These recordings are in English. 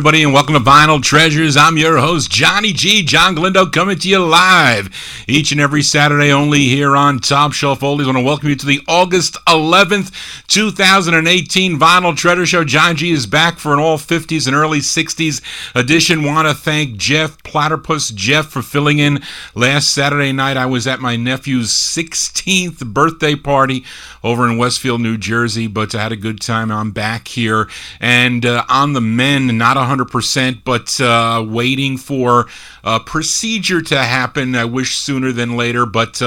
everybody, and welcome to Vinyl Treasures. I'm your host, Johnny G, John Galindo, coming to you live each and every Saturday only here on Top Shelf Oldies. I want to welcome you to the August 11th, 2018 Vinyl Treasure Show. John G is back for an all 50s and early 60s edition. Want to thank Jeff Platypus Jeff for filling in last Saturday night. I was at my nephew's 16th birthday party over in Westfield, New Jersey, but I had a good time. I'm back here and on the mend, not 100%, but waiting for a procedure to happen. I wish sooner than later, but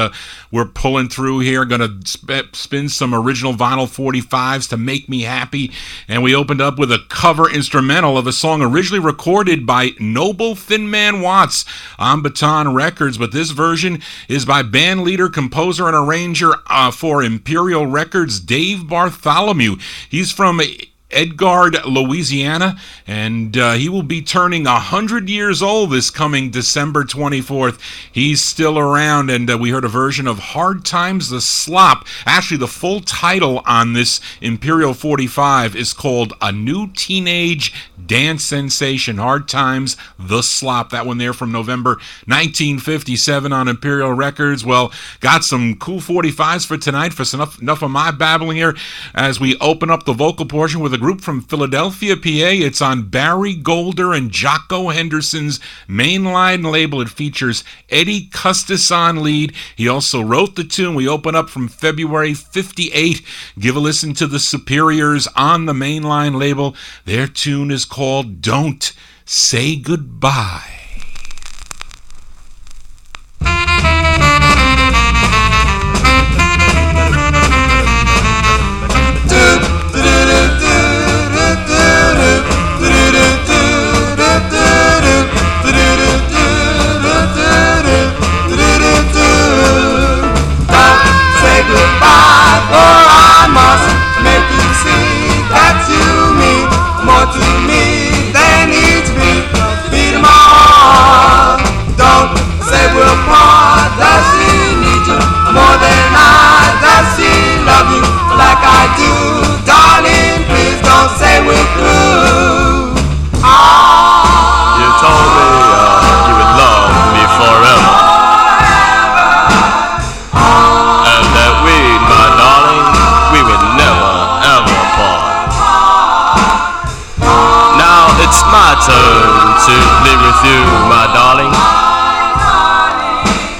we're pulling through here. Going to spin some original vinyl 45s to make me happy. And we opened up with a cover instrumental of a song originally recorded by Noble Thin Man Watts on Baton Records, but this version is by band leader, composer, and arranger for Imperial Records, Dave Bartholomew. He's from Edgard, Louisiana, and he will be turning 100 years old this coming December 24th. He's still around, and we heard a version of Hard Times the Slop. Actually, the full title on this Imperial 45 is called A New Teenage Dance Sensation, Hard Times the Slop. That one there from November 1957 on Imperial Records. Well, got some cool 45s for tonight. For enough of my babbling here as we open up the vocal portion with a group from Philadelphia, PA. It's on Barry Golder and Jocko Henderson's mainline label. It features Eddie Custis on lead. He also wrote the tune. We open up from February 58. Give a listen to the Superiors on the mainline label. Their tune is called Don't Say Goodbye.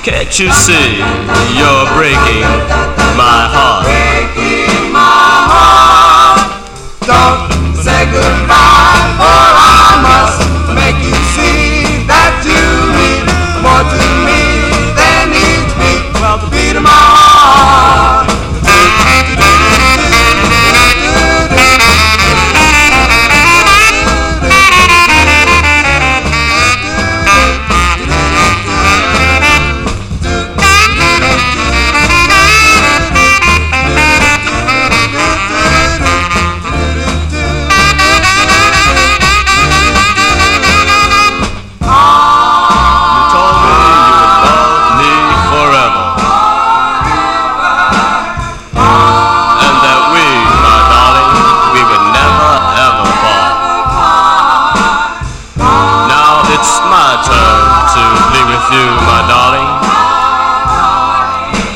Can't you see you're breaking my heart? Breaking my heart. Don't say goodbye, or I must make you see that you mean more to me than needs me. Well, the beat of my heart.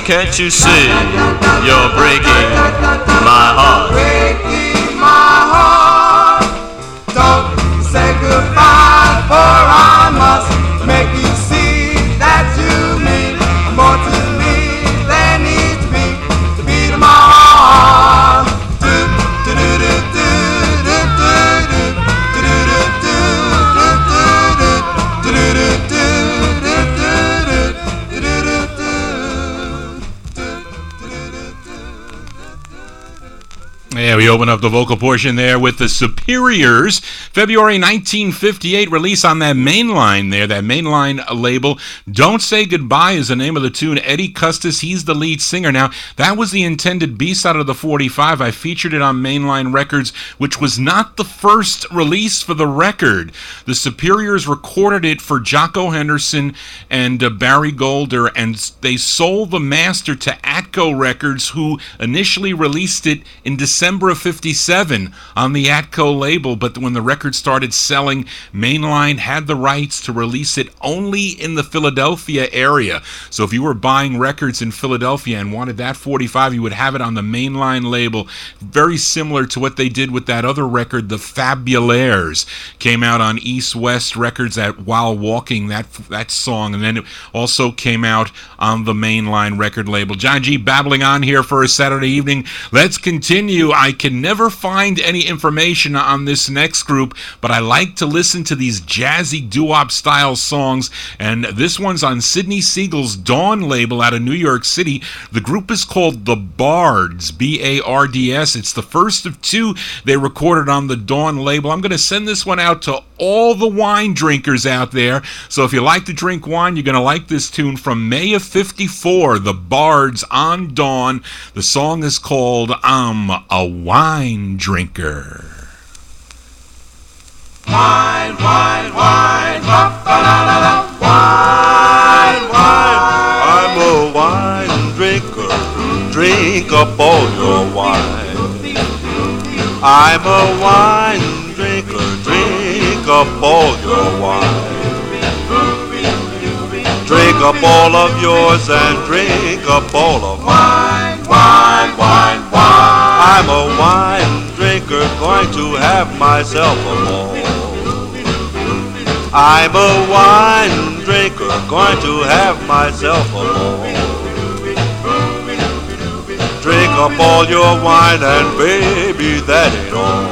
Can't you see you're breaking my heart? Breaking my heart. Don't say goodbye, for I must make you see that you mean more to me than needs me. The beat of my heart. Yeah, we open up the vocal portion there with the Superiors. February 1958 release on that mainline there, that mainline label. Don't Say Goodbye is the name of the tune. Eddie Custis, he's the lead singer. Now, that was the intended B-side of the 45. I featured it on mainline records, which was not the first release for the record. The Superiors recorded it for Jocko Henderson and Barry Golder, and they sold the master to Atco Records, who initially released it in December Summer of 57 on the Atco label, but when the record started selling, Mainline had the rights to release it only in the Philadelphia area. So if you were buying records in Philadelphia and wanted that 45, you would have it on the Mainline label. Very similar to what they did with that other record, the Fabulaires. Came out on East West Records at While Walking, that song, and then it also came out on the Mainline record label. John G. babbling on here for a Saturday evening. Let's continue. I can never find any information on this next group, but I like to listen to these jazzy doo-wop style songs, and this one's on Sidney Siegel's Dawn label out of New York City. The group is called the Bards, B-A-R-D-S. It's the first of two they recorded on the Dawn label. I'm going to send this one out to all the wine drinkers out there. So if you like to drink wine, you're going to like this tune from May of 54, the Bards on Dawn. The song is called I'm a Wine Drinker. Wine, wine, wine, la-la-la-la, wine, wine. I'm a wine drinker, drink up all your wine. I'm a wine drinker, drink up all your wine. Drink up all of yours and drink up all of mine. Wine, wine, wine. I'm a wine drinker, going to have myself a ball. I'm a wine drinker, going to have myself a ball. Drink up all your wine and baby, that ain't all.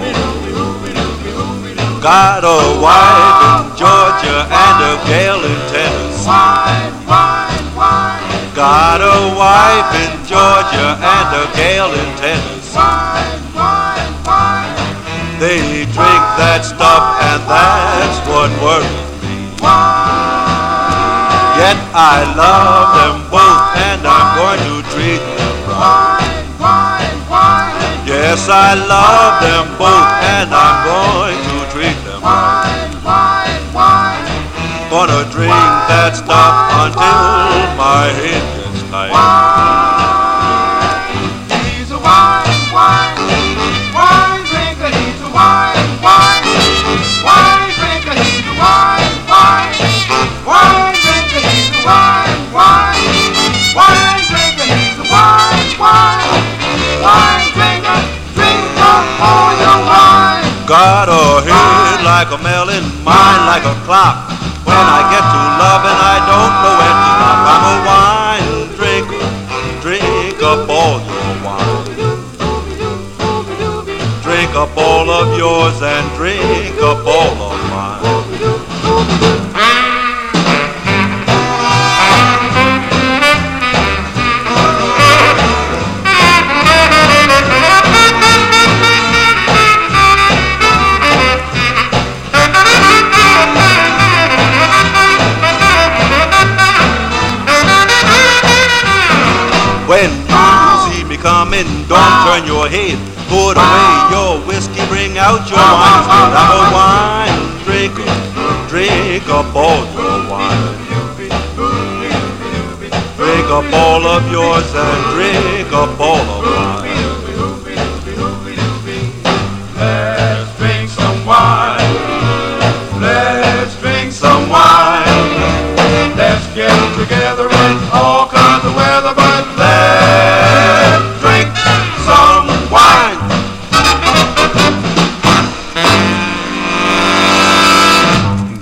Got a wife in Georgia and a gal in Tennessee. Wine, wine, wine. Got a wife in Georgia and a gal in Tennessee. Wine, wine, wine. They drink that stuff and that's what worries me. Wine. Yet I love them both and I'm going to treat them right. Wine, wine, wine. Yes, I love them both and I'm going to treat them right. Wine, wine, wine. Gonna drink that stuff until my head gets tight. He's a wine, wine, wine drinker. He's a wine, wine, wine drinker. He's a wine, wine, wine drinker. He's a wine, wine, wine drinker. He's a wine, wine, wine drinker. Drink up all your wine. Got a head like a melon, mind like a clock. When I get to loving, I don't know when to stop. I'm a wine drinker, drink up all your wine. Drink up all of yours and drink up all of mine. When you see me coming, don't turn your head. Put away your whiskey, bring out your wine. I'm a wine drinker, drink up all your wine. Drink up all of yours and drink up all of mine. Let's drink some wine. Let's drink some wine. Let's get together in all kinds of weather, but let's drink some wine.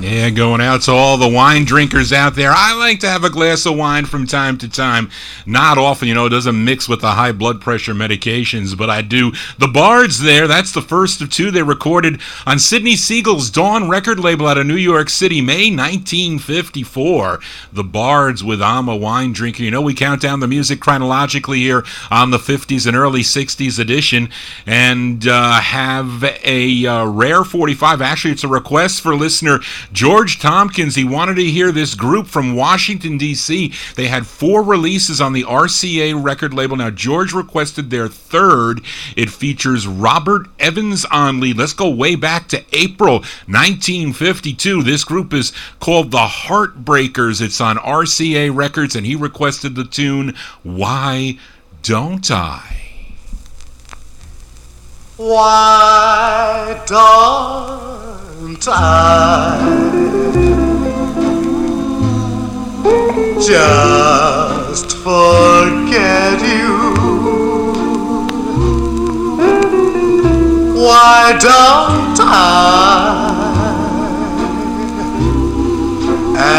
Yeah, going out to all the wine drinkers out there. I like to have a glass of wine from time to time. Not often, it doesn't mix with the high blood pressure medications, but I do. The Bards there, that's the first of two they recorded on Sidney Siegel's Dawn record label out of New York City, May 1954. The Bards with I'm a Wine Drinker. We count down the music chronologically here on the 50s and early 60s edition, and have a rare 45. Actually, it's a request for listener George Tompkins. He wanted to hear this group from Washington, D.C. They had 4 releases on the RCA record label. Now, George requested their third. It features Robert Evans on lead. Let's go way back to April 1952. This group is called the Heartbreakers. It's on RCA Records, and he requested the tune Why Don't I? Why don't I just forget you? Why don't I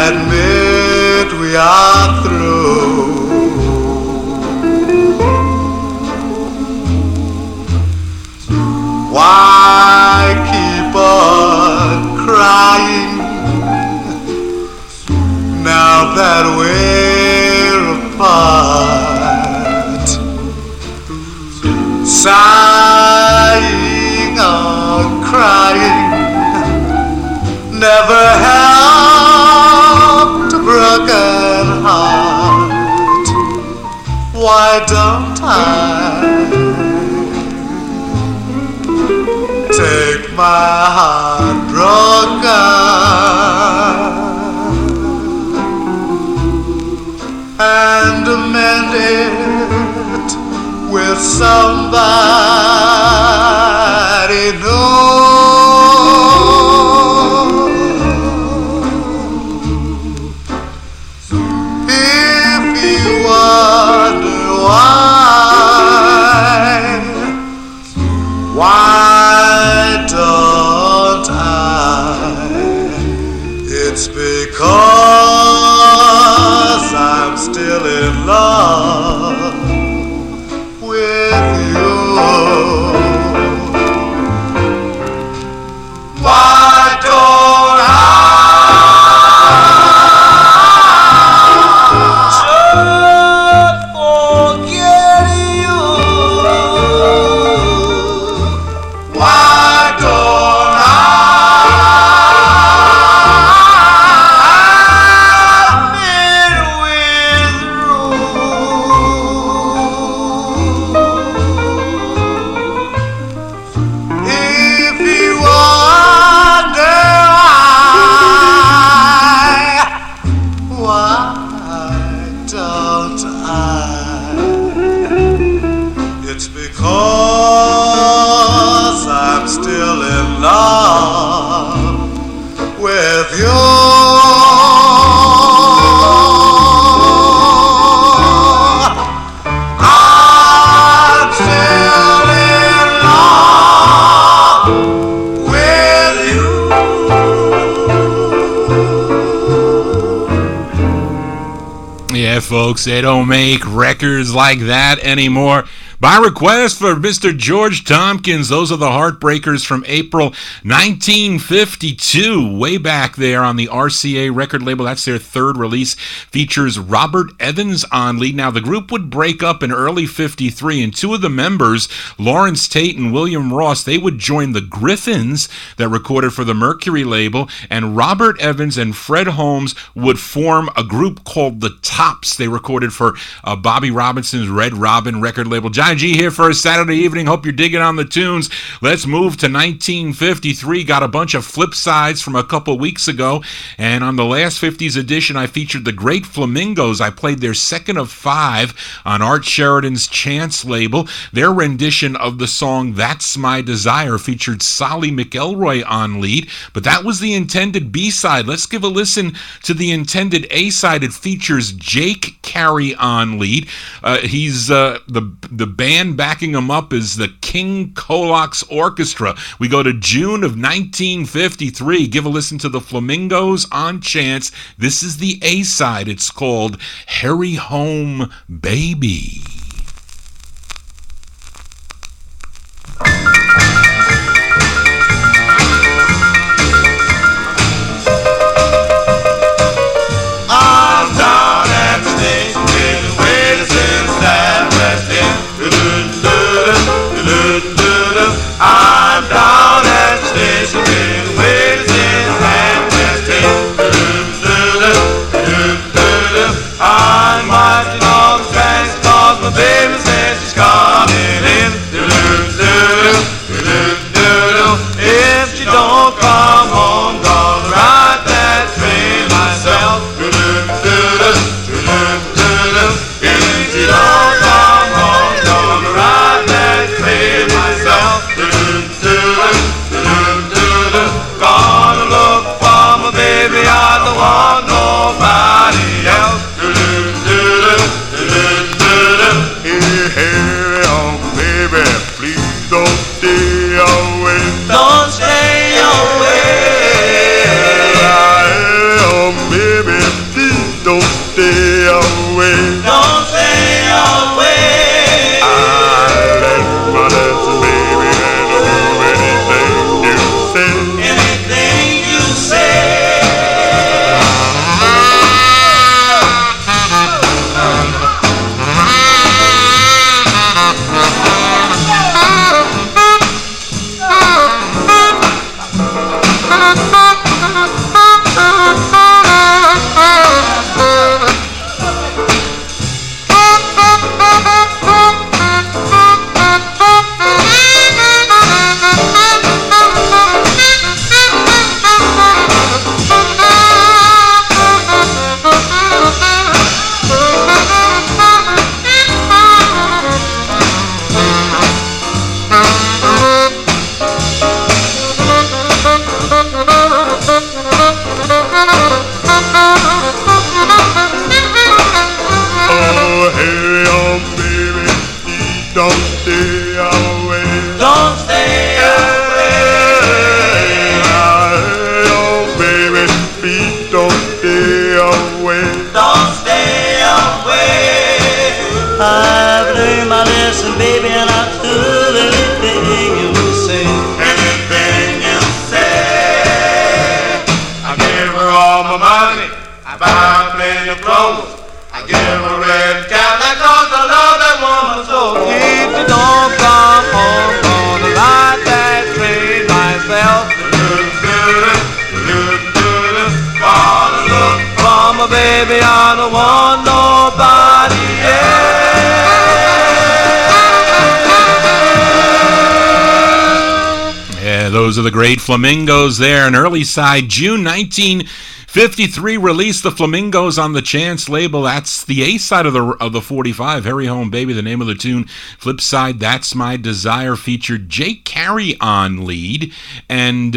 admit we are through? Why keep on crying now that we're apart? Sighing or crying never helped a broken heart. Why don't I take my heart broken and mend it with somebody new? If you wonder why don't I? It's because I'm still in love with you. Why don't I just forget you? Why don't I admit we're through? If you wonder why don't I? It's because I'm still in love with you. I'm still in love with you. Yeah, folks, they don't make records like that anymore. By request for Mr. George Tompkins, those are the Heartbreakers from April 1952, way back there on the RCA record label. That's their third release. Features Robert Evans on lead. Now, the group would break up in early 53, and two of the members, Lawrence Tate and William Ross, they would join the Griffins that recorded for the Mercury label, and Robert Evans and Fred Holmes would form a group called The Tops. They recorded for Bobby Robinson's Red Robin record label. Johnny G here for a Saturday evening. Hope you're digging on the tunes. Let's move to 1953. Got a bunch of flip sides from a couple weeks ago. And on the last 50s edition, I featured the great Flamingos. I played their second of five on Art Sheridan's Chance label. Their rendition of the song That's My Desire featured Solly McElroy on lead. But that was the intended B-side. Let's give a listen to the intended A-side. It features Jake Carey on lead. He's the band backing him up is the King Colax Orchestra. We go to June of 1953. Give a listen to the Flamingos on Chance. This is the A-side. It's called Hurry Home, Baby. I'm down at the station with the since that West End. I'm down at the station with the since that West End. I'm marching on the tracks 'cause my want nobody else. Hey, hey, oh baby, please don't stay away. Don't stay away. Hey, oh baby, please don't stay away. Don't stay away. I let my listen, baby, and do anything you say. Anything you say. Baby, I don't want nobody else. Yeah, those are the great Flamingos there. An early side, June 1953, released the Flamingos on the Chance label. That's the A side of the 45. Hurry Home Baby, the name of the tune. Flip side, That's My Desire, featured Jake Carey on lead. And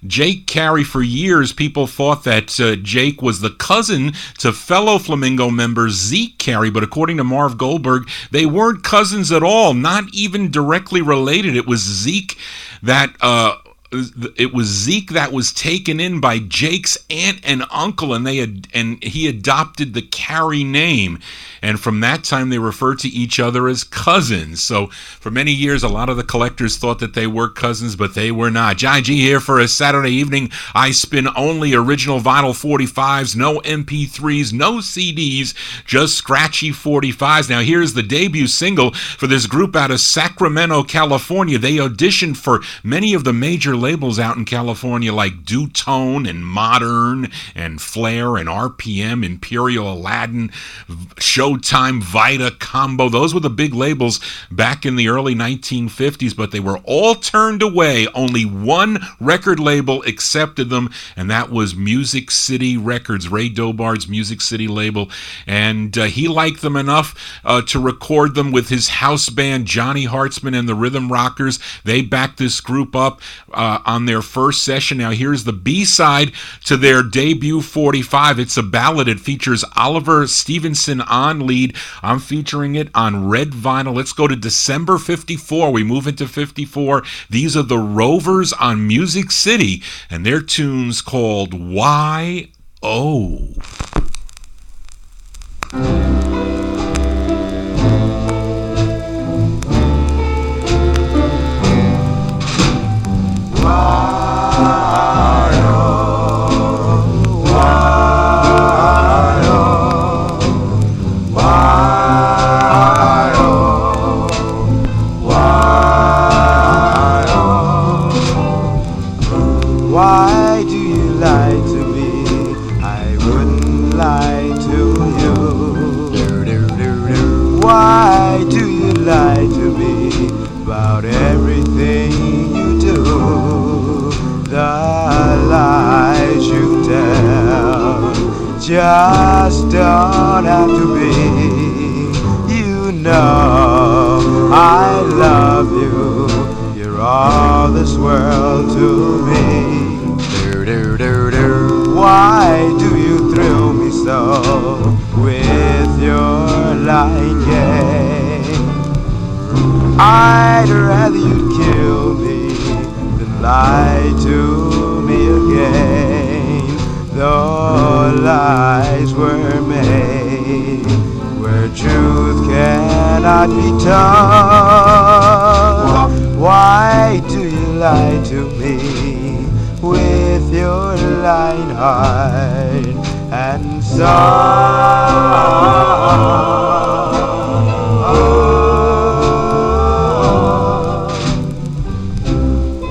Jake Carey, for years, people thought that Jake was the cousin to fellow Flamingo member Zeke Carey, but according to Marv Goldberg, they weren't cousins at all, not even directly related. It was Zeke that was taken in by Jake's aunt and uncle, and he adopted the Carey name. And from that time, they referred to each other as cousins. So for many years, a lot of the collectors thought that they were cousins, but they were not. Johnny G here for a Saturday evening. I spin only original vinyl 45s, no MP3s, no CDs, just scratchy 45s. Now here's the debut single for this group out of Sacramento, California. They auditioned for many of the major labels out in California like Dutone and Modern and Flair and RPM, Imperial, Aladdin, Showtime, Vita, Combo. Those were the big labels back in the early 1950s, but they were all turned away. Only one record label accepted them, and that was Music City Records, Ray Dobard's Music City label. And he liked them enough to record them with his house band, Johnny Hartzman and the Rhythm Rockers. They backed this group up on their first session. Now here's the B-side to their debut 45. It's a ballad. It features Oliver Stevenson on lead. I'm featuring it on red vinyl. Let's go to December 54. We move into 54. These are the Rovers on Music City, and their tune's called Y.O. Why do you lie to me? I wouldn't lie to you. Why do you lie to me about everything you do? The lies you tell just don't have to be. You know I love you. You're all this world to me. Why do I'd rather you'd kill me than lie to me again. Though lies were made where truth cannot be told. Why do you lie to me with your lying heart and soul?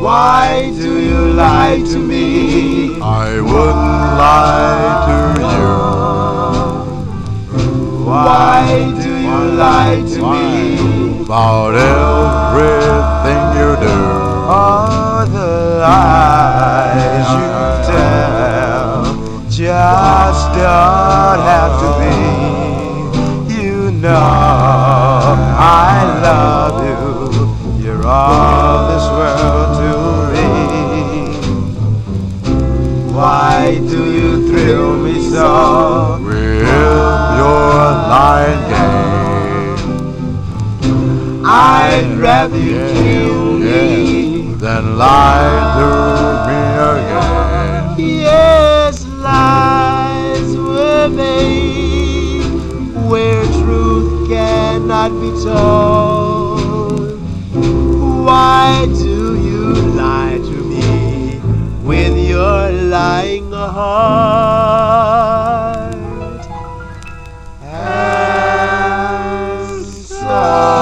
Why do you lie to me? I wouldn't lie to you. Why do you lie to me? About everything you do. All the lies you tell just don't have to be. You know I love you. You're all this world to me. Why do you thrill me so with your lying game? I'd rather you kill me than lie to me again. Yes, lies were made where truth cannot be told. Why do you lie to me with your lying heart and soul?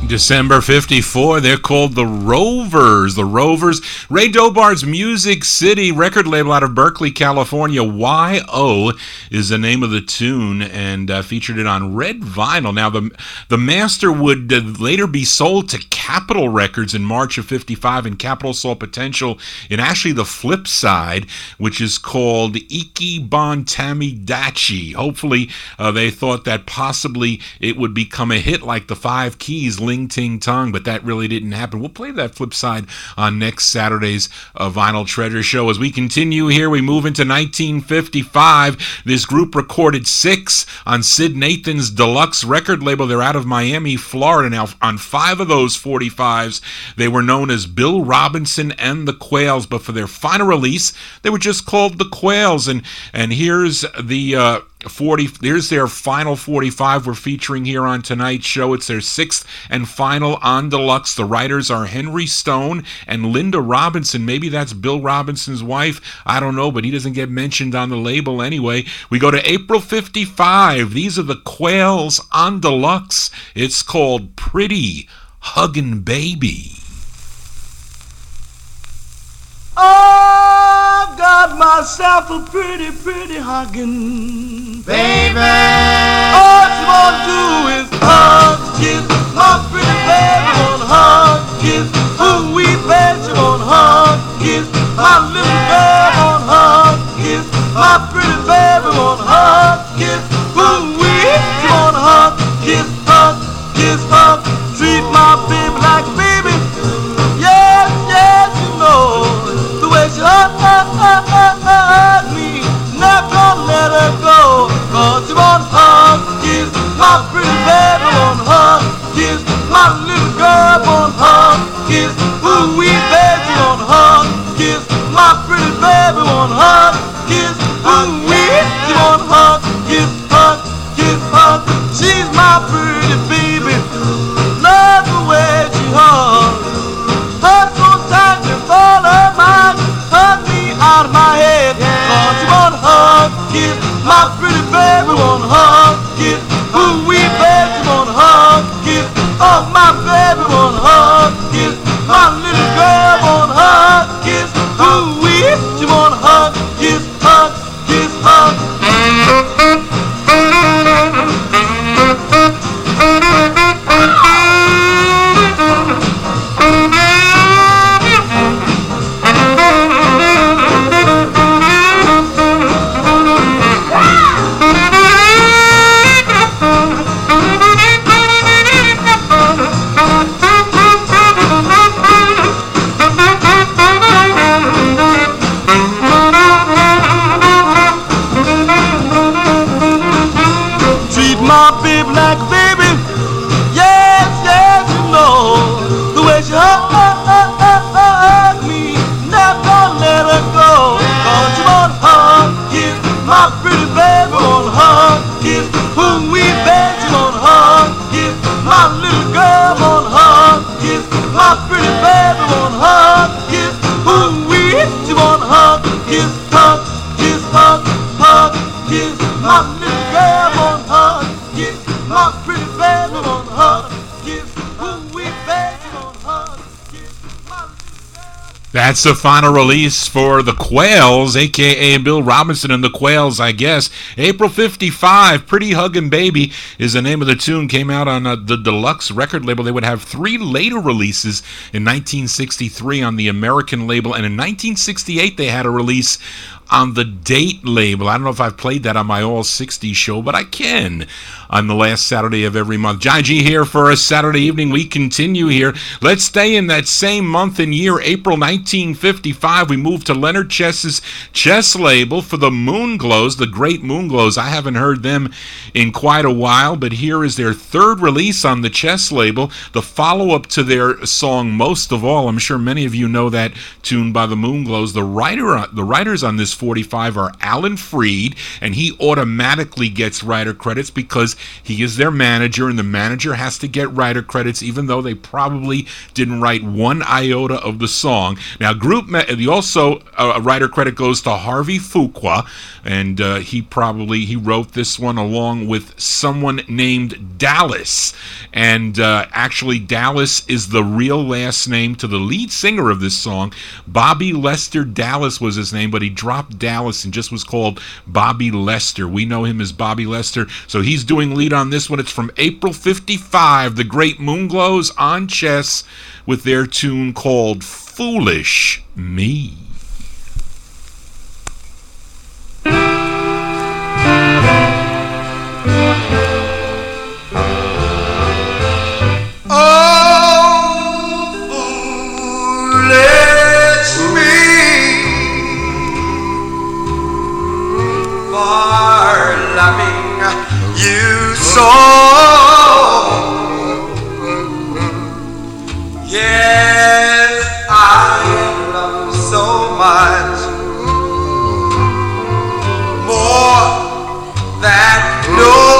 December 54, they're called the Rovers. The Rovers, Ray Dobard's Music City record label out of Berkeley, California. Y.O. is the name of the tune, and featured it on red vinyl. Now, the master would later be sold to Capitol Records in March of 55, and Capitol saw potential in actually the flip side, which is called Iki Bon Tammy Dachi. Hopefully, they thought that possibly it would become a hit like the Five Keys, Ling Ting Tong, but that really didn't happen. We'll play that flip side on next Saturday's Vinyl Treasure Show. As we continue here, we move into 1955. This group recorded 6 on Sid Nathan's Deluxe record label. They're out of Miami, Florida. Now, on 5 of those 45s, they were known as Bill Robinson and the Quails, but for their final release, they were just called the Quails. And here's the here's their final 45 we're featuring here on tonight's show. It's their 6th and final on Deluxe. The writers are Henry Stone and Linda Robinson. Maybe that's Bill Robinson's wife. I don't know, but he doesn't get mentioned on the label anyway. We go to April 55. These are the Quails on Deluxe. It's called Pretty Huggin' Baby. I've got myself a pretty, pretty hugging baby. All she wanna do is hug, kiss my pretty baby. Wanna hug, kiss, ooh wee baby. She wanna hug, kiss my little girl. Wanna hug, kiss my pretty baby. Wanna hug, kiss, ooh wee. She wanna hug, kiss, hug, treat my baby like a baby. Yes, yes, you know. She hug me, not gonna let her go. Cause she wanna hug, kiss my pretty baby. Wanna hug, kiss my little girl. Wanna hug, kiss, ooh wee baby. Wanna hug, kiss my pretty baby. Wanna hug, kiss, ooh wee. She wanna kiss, you wanna hug, kiss, hug, kiss, hug, hug, kiss. My little girl wanna hug, kiss. My pretty baby wanna hug, kiss. Ooh, we baby wanna hug, kiss. My little girl. That's the final release for the Quails, a.k.a. Bill Robinson and the Quails, I guess. April 55, Pretty Huggin' Baby is the name of the tune. Came out on the Deluxe record label. They would have 3 later releases in 1963 on the American label, and in 1968 they had a release on the Date label. I don't know if I've played that on my All 60s show, but I can on the last Saturday of every month. Johnny G here for a Saturday evening. We continue here. Let's stay in that same month and year, April 1955. We move to Leonard Chess's Chess label for the Moonglows, the great Moonglows. I haven't heard them in quite a while, but here is their 3rd release on the Chess label, the follow-up to their song Most of All. I'm sure many of you know that tune by the Moonglows. The writers on this 45 are Alan Freed, and he automatically gets writer credits because he is their manager, and the manager has to get writer credits even though they probably didn't write one iota of the song. Now, a writer credit goes to Harvey Fuqua, and he wrote this one along with someone named Dallas, and actually Dallas is the real last name to the lead singer of this song. Bobby Lester Dallas was his name, but he dropped Dallas and just was called Bobby Lester. We know him as Bobby Lester, so he's doing lead on this one. It's from April 55, the great Moonglows on Chess with their tune called Foolish Me. You so, yes, I love you so much, more than you know.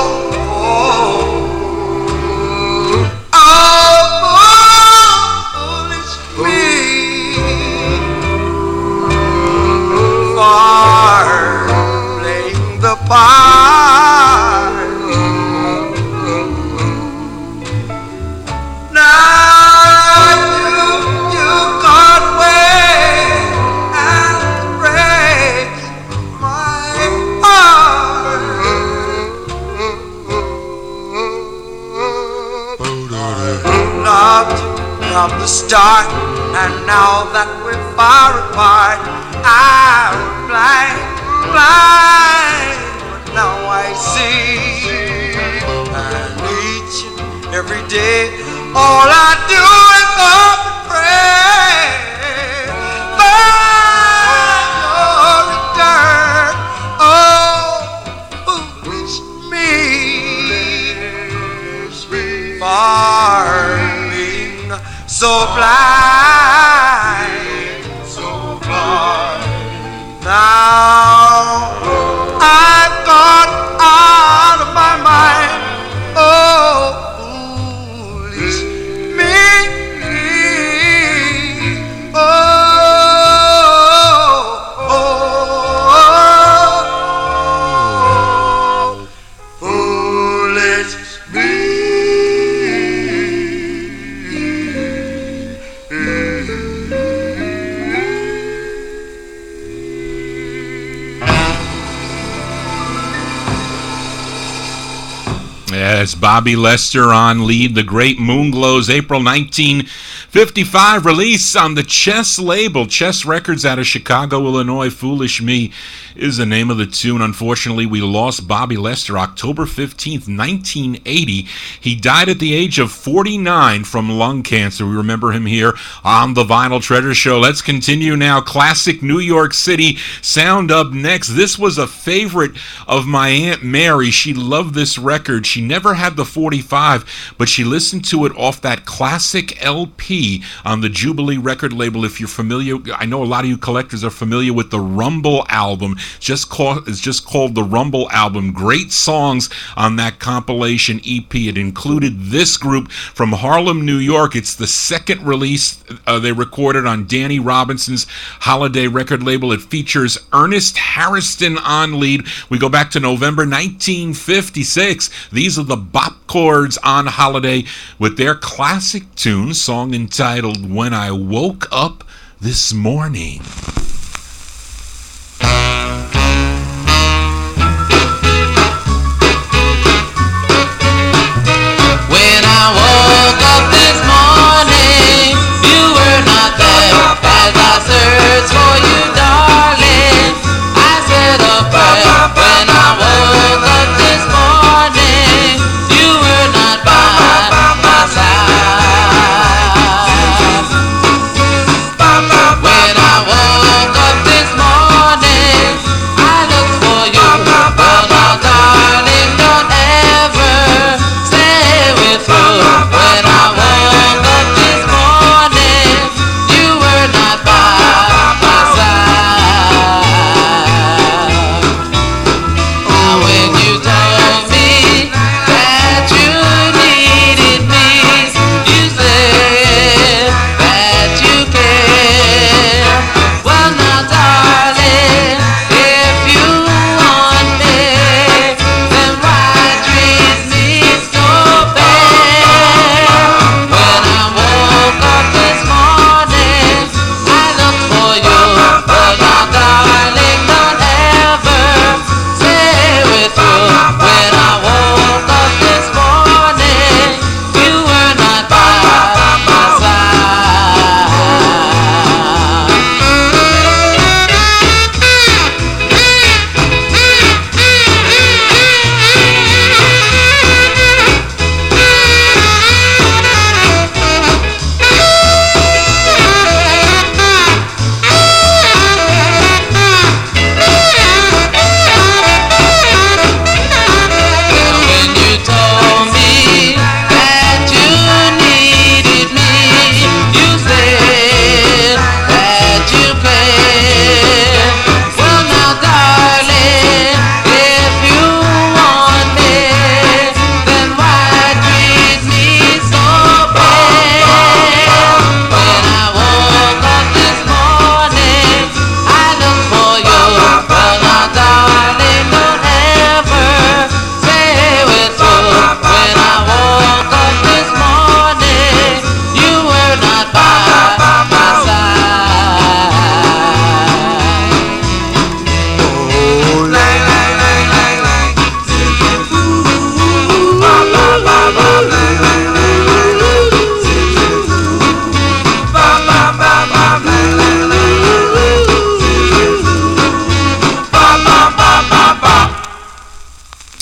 Oh, foolish me, for playing the part. From the start, and now that we're far apart, I was blind, but now I see. And each and every day, all I do is hope and pray for your return. Oh, foolish me, for so blind, now I've gone out of my mind. Oh, foolish me. Foolish me. Yes, Bobby Lester on lead, the great Moonglows, April 1955 release on the Chess label, Chess Records out of Chicago, Illinois. Foolish Me is the name of the tune. Unfortunately, we lost Bobby Lester October 15th, 1980. He died at the age of 49 from lung cancer. We remember him here on the Vinyl Treasure Show. Let's continue now. Classic New York City sound up next. This was a favorite of my Aunt Mary. She loved this record. She never had the 45, but she listened to it off that classic LP on the Jubilee record label. If you're familiar, I know a lot of you collectors are familiar with the Rumble album. It's just called the Rumble album. Great songs on that compilation EP. It included this group from Harlem, New York. It's the second release they recorded on Danny Robinson's Holiday record label. It features Ernest Harrison on lead. We go back to November 1956. These are the Bop Chords on Holiday with their classic tune, song entitled When I Woke Up This Morning. When I woke up this morning, you were not there. As I searched for you, darling, I said a prayer. When I woke up this morning, you were not by my side. When I woke up this morning, I looked for you. Well, now, darling, don't ever stay with you. When I woke up this morning, you were not by my side. Now when you told me that you needed me, you said that you care. Well, now, darling, if you want me, then why treat me so bad? When I woke up this morning, I looked for you. Well, now, darling, don't ever stay with you. When I woke up this morning, you were not by my side. When you told me that you needed me, you said that you cared. Well, now, darling, if you want me, then why treat me so bad? When I woke up this morning, I looked for you. Well, now, darling, don't ever stay with you. When I woke up this morning, you were not by my side. Oh,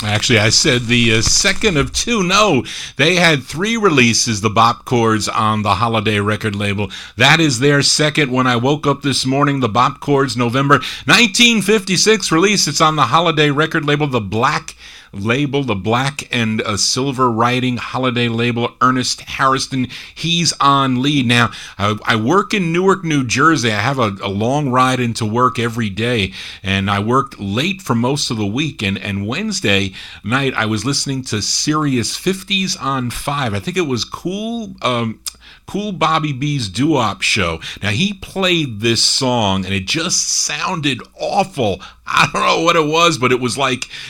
Actually, I said the second of two. No, they had three releases, the Bop Chords, on the Holiday record label. That is their second. When I Woke Up This Morning, the Bop Chords, November 1956 release. It's on the Holiday record label, the Black label, the Black and Silver Writing Holiday label. Ernest Harrison, he's on lead. Now, I work in Newark, New Jersey. I have a long ride into work every day, and I worked late for most of the week. And Wednesday night, I was listening to Sirius 50's on 5. I think it was Cool Bobby B's doo-wop show. Now, he played this song, and it just sounded awful. I don't know what it was, but it was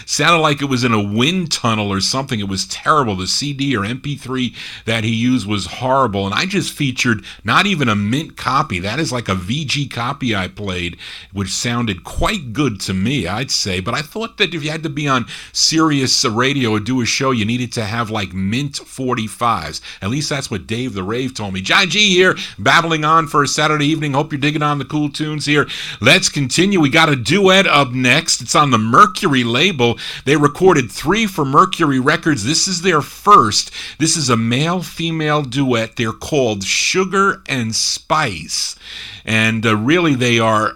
sounded like it was in a wind tunnel or something. It was terrible. The CD or MP3 that he used was horrible, and I just featured not even a mint copy. That is like a VG copy I played, which sounded quite good to me, I'd say. But I thought that if you had to be on Sirius Radio or do a show, you needed to have like mint 45s. At least that's what Dave the Rave told me. call me. Johnny G here, babbling on for a Saturday evening. Hope you're digging on the cool tunes here. Let's continue. We got a duet up next. It's on the Mercury label. They recorded 3 for Mercury Records. This is their first. This is a male-female duet. They're called Sugar and Spice. And really, they are,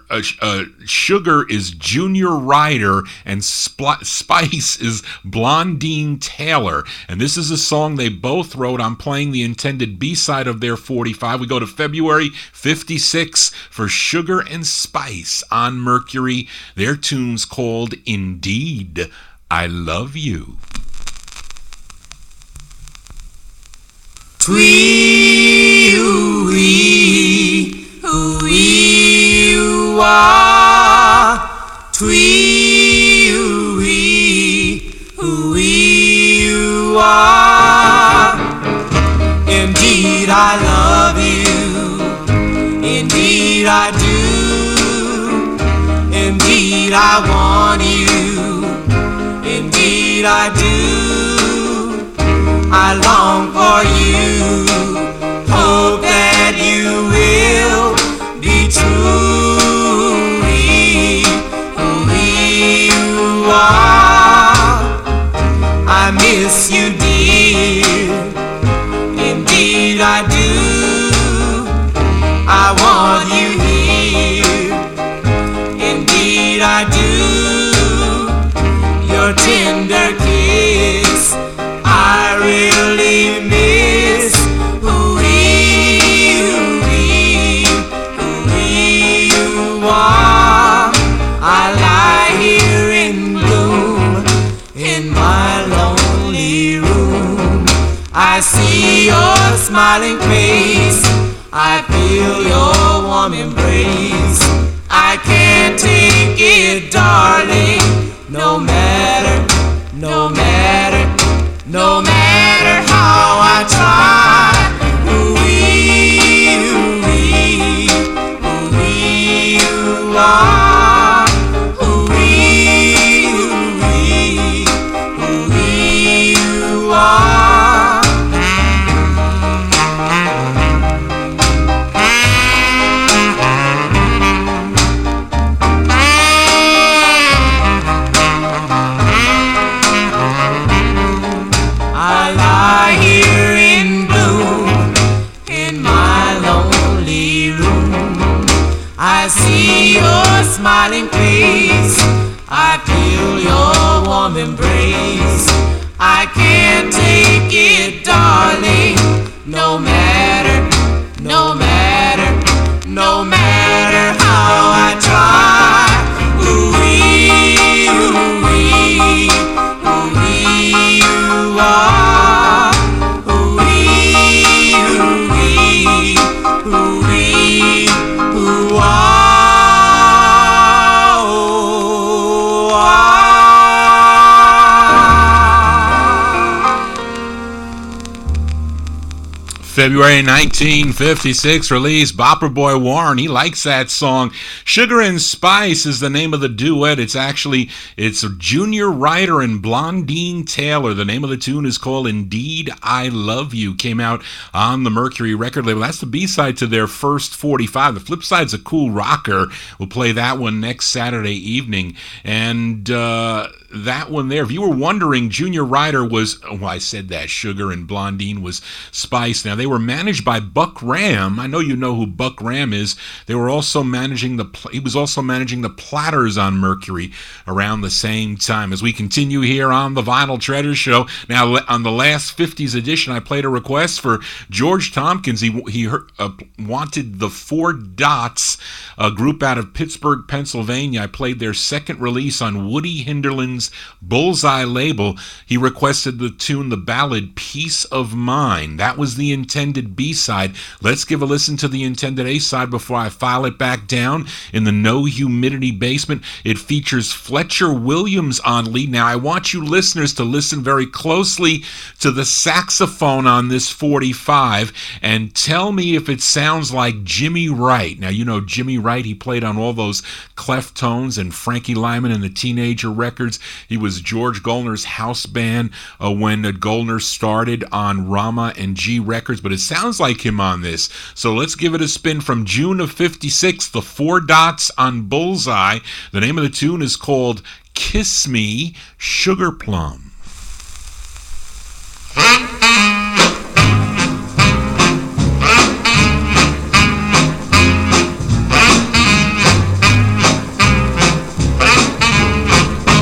Sugar is Junior Ryder, and Spice is Blondine Taylor. And this is a song they both wrote. I'm playing the intended B-side of their 45. We go to February 56 for Sugar and Spice on Mercury. Their tune's called Indeed I Love You. Twee-oo-wee, ooh-wee-oo-wah. Twee-oo-wee, ooh-wee-oo-wah. Indeed I love you, indeed I do, indeed I want you, indeed I do. I long for you, hope that you will be true. You are. I miss you, dear, indeed I do. I want you here, indeed I do. Your tender kiss I really miss. Ooh-wee, ooh-wee, ooh-wee, ooh-wah. I lie here in gloom in my lonely room. I see your smiling face, I feel your warm embrace. I can't take it, darling, no matter, no matter, no matter how I try. Ooh-wee, ooh-wee, ooh-wee, ooh-wah. Ooh-wee, ooh-wee, ooh-wee, ooh-wah. I see your smiling face, I feel your warm embrace. I can't take it, darling, no matter, no matter, no matter how I try. Ooh-wee, ooh-wee, ooh-wee, ooh-wah. Ooh-wee, ooh-wee, ooh-wee, ooh-wah. February 1956 release, Bopper Boy Warren, he likes that song. Sugar and Spice is the name of the duet. It's Junior Ryder and Blondine Taylor. The name of the tune is called Indeed I Love You. Came out on the Mercury record label. That's the B-side to their first 45. The flip side's a cool rocker. We'll play that one next Saturday evening. And that one there, if you were wondering, Junior Ryder was, I said that, Sugar, and Blondine was Spice. Now, they were managed by Buck Ram. I know you know who Buck Ram is. They were also managing he was also managing the Platters on Mercury around the same time. As we continue here on the Vinyl Treasure Show. Now, on the last 50's edition, I played a request for George Tompkins. He wanted the Four Dots, a group out of Pittsburgh, Pennsylvania. I played their second release on Woody Hinderland's Bullseye label. He requested the tune, the ballad Peace of Mind. That was the intended B-side. Let's give a listen to the intended A-side before I file it back down in the No Humidity basement. It features Fletcher Williams on lead. Now, I want you listeners to listen very closely to the saxophone on this 45 and tell me if it sounds like Jimmy Wright. Now, you know Jimmy Wright, he played on all those Cleftones and Frankie Lyman and the Teenager records. He was George Golner's house band when Golner started on Rama and G Records, but it sounds like him on this. So let's give it a spin from June of 56, the Four Dots on Bullseye. The name of the tune is called Kiss Me, Sugar Plum.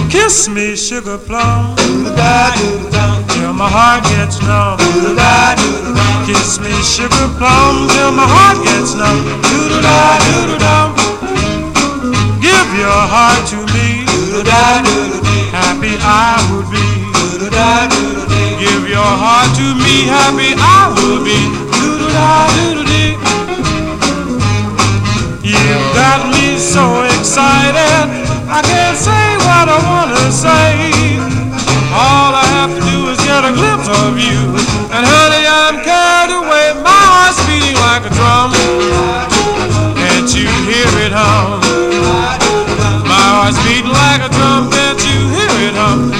Kiss me, sugar plum, till my heart gets numb. Kiss me, sugar plum, till my heart gets numb. Give your heart to me, happy I would be. Give your heart to me, happy I would be. You got me so excited, I can't say what I wanna say. All I have to do is get a glimpse of you, and honey, I'm carried away. My heart's beating like a drum. Can't you hear it hum? My heart's beating like a drum. Can't you hear it hum?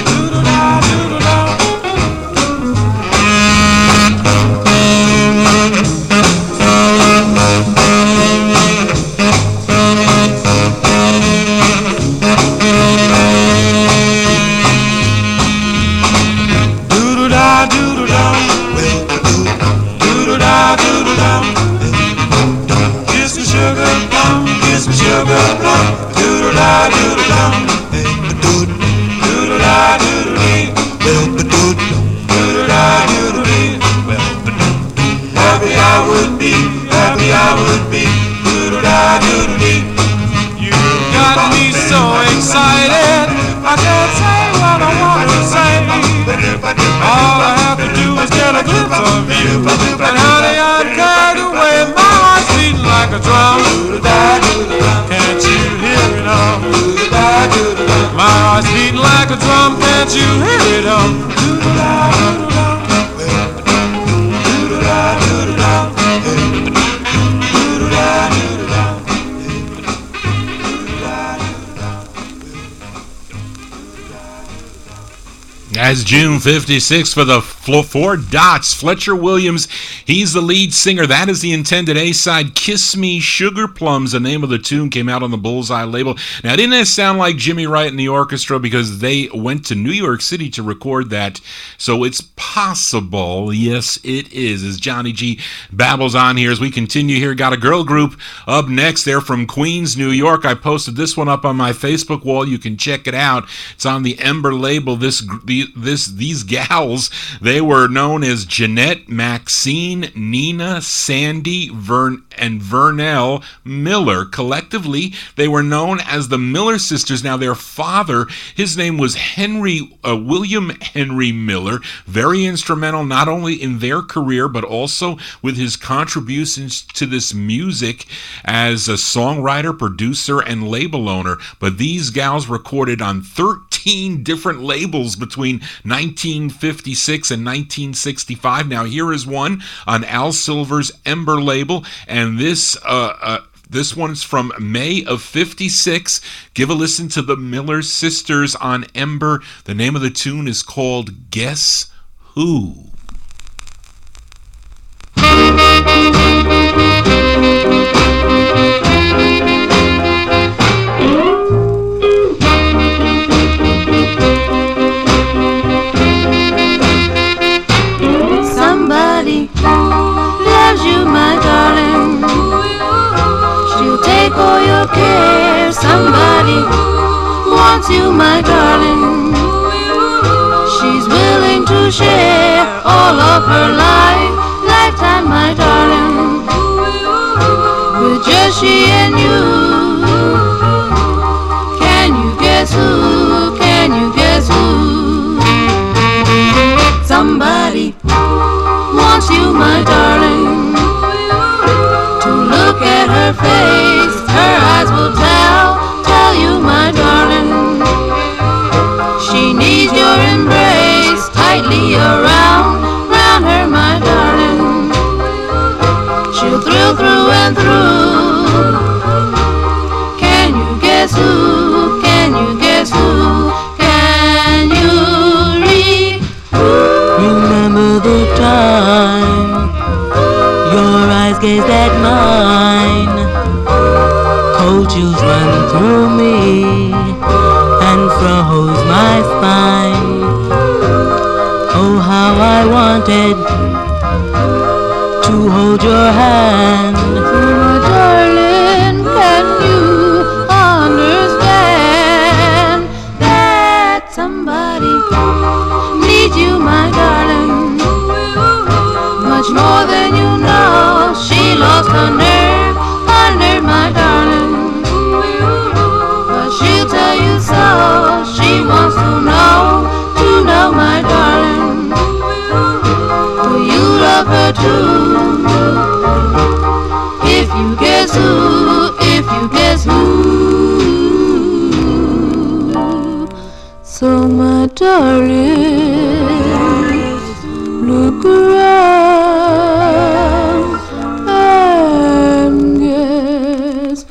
As June 56 for the Four Dots, Fletcher Williams, he's the lead singer. That is the intended A-side. Kiss Me, Sugar Plums, the name of the tune, came out on the Bullseye label. Now, didn't it sound like Jimmy Wright and the orchestra, because they went to New York City to record that? So it's possible, yes, it is, as Johnny G babbles on here as we continue here. Got a girl group up next. They're from Queens, New York. I posted this one up on my Facebook wall. You can check it out. It's on the Ember label. These gals, they were known as Jeanette, Maxine, Nina, Sandy, and Vernell Miller. Collectively, they were known as the Miller Sisters. Now, their father, his name was William Henry Miller, very instrumental not only in their career, but also with his contributions to this music as a songwriter, producer, and label owner. But these gals recorded on 13 different labels between 1956 and 1965. Now, here is one on Al Silver's Ember label, and this one's from May of 56. Give a listen to the Miller Sisters on Ember. The name of the tune is called Guess Who? Somebody loves you, my darling. She'll take all your care. Somebody wants you, my darling. She's willing to share all of her lifetime, my darling. With just she and you. Can you guess who? Can you guess who? Somebody wants you, my darling. To look at her face, her eyes will tell you, my darling. She needs your embrace tightly around her, my darling. She'll thrill through and through chills run through me and froze my spine. Oh, how I wanted to hold your hand. Oh, darling, can you understand that somebody needs you, my darling, much more than you know? She lost her nerve, my darling, but she'll tell you so. She wants to know, my darling, will you love her too? If you guess who, so my darling, look around and guess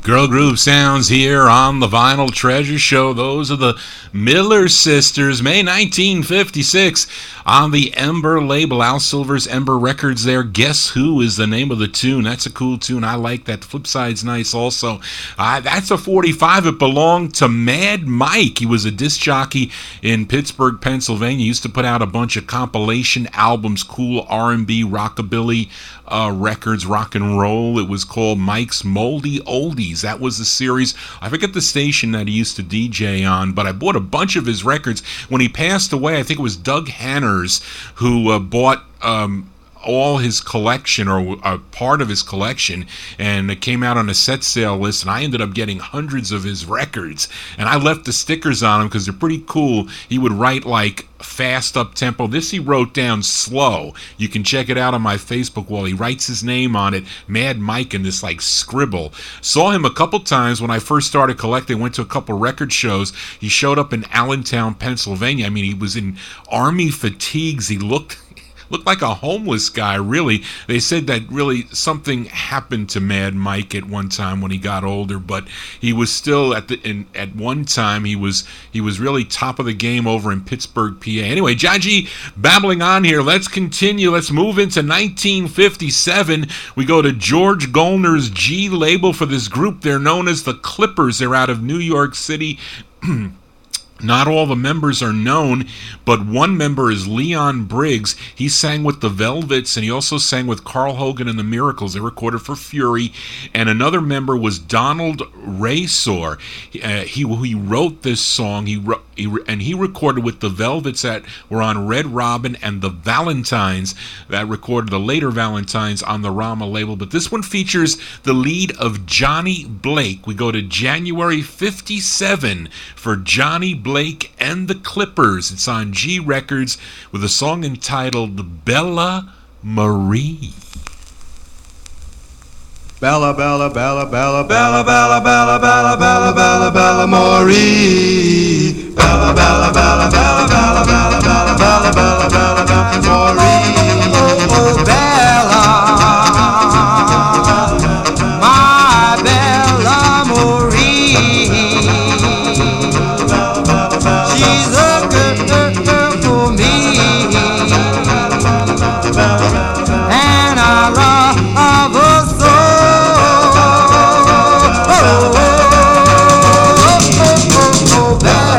Girl Groove sounds here on the Vinyl Treasure Show. Those are the Miller Sisters, May 1956, on the Ember label, Al Silver's Ember Records there. Guess Who is the name of the tune. That's a cool tune. I like that. The flip side's nice also. That's a 45. It belonged to Mad Mike. He was a disc jockey in Pittsburgh, Pennsylvania. He used to put out a bunch of compilation albums, cool R&B, rockabilly records, rock and roll. It was called Mike's Moldy Oldies. That was the series. I forget the station that he used to DJ on, but I bought a bunch of his records. When he passed away, I think it was Doug Hanners who bought all his collection, or a part of his collection, and it came out on a set sale list, and I ended up getting hundreds of his records, and I left the stickers on them because they're pretty cool. He would write like fast up tempo. This he wrote down slow. You can check it out on my Facebook wall. He writes his name on it, Mad Mike, in this like scribble. Saw him a couple times when I first started collecting. Went to a couple record shows. He showed up in Allentown, Pennsylvania. I mean, he was in army fatigues. He looked like a homeless guy, really. They said that really something happened to Mad Mike at one time when he got older, but he was still at one time he was really top of the game over in Pittsburgh, PA. Anyway, Jaji babbling on here. Let's continue. Let's move into 1957. We go to George Golner's G label for this group. They're known as the Clippers. They're out of New York City. Not all the members are known, but one member is Leon Briggs. He sang with the Velvets, and he also sang with Carl Hogan and the Miracles. They recorded for Fury. And another member was Donald Raysor. He wrote this song. He recorded with the Velvets that were on Red Robin, and the Valentines that recorded the later Valentines on the Rama label. But this one features the lead of Johnny Blake. We go to January 57 for Johnny Blake and the Clippers. It's on G Records with a song entitled Bella Marie. Bella, Bella, Bella, Bella, Bella, Bella, Bella, Bella, Bella, Bella, Bella Marie. Bella, Bella, Bella, Bella, Bella, Bella, Bella, Bella, Bella, Bella, Bella Marie. Oh, Bella, my Bella Marie. She's a good girl for me, and I love her so. Oh, Bella,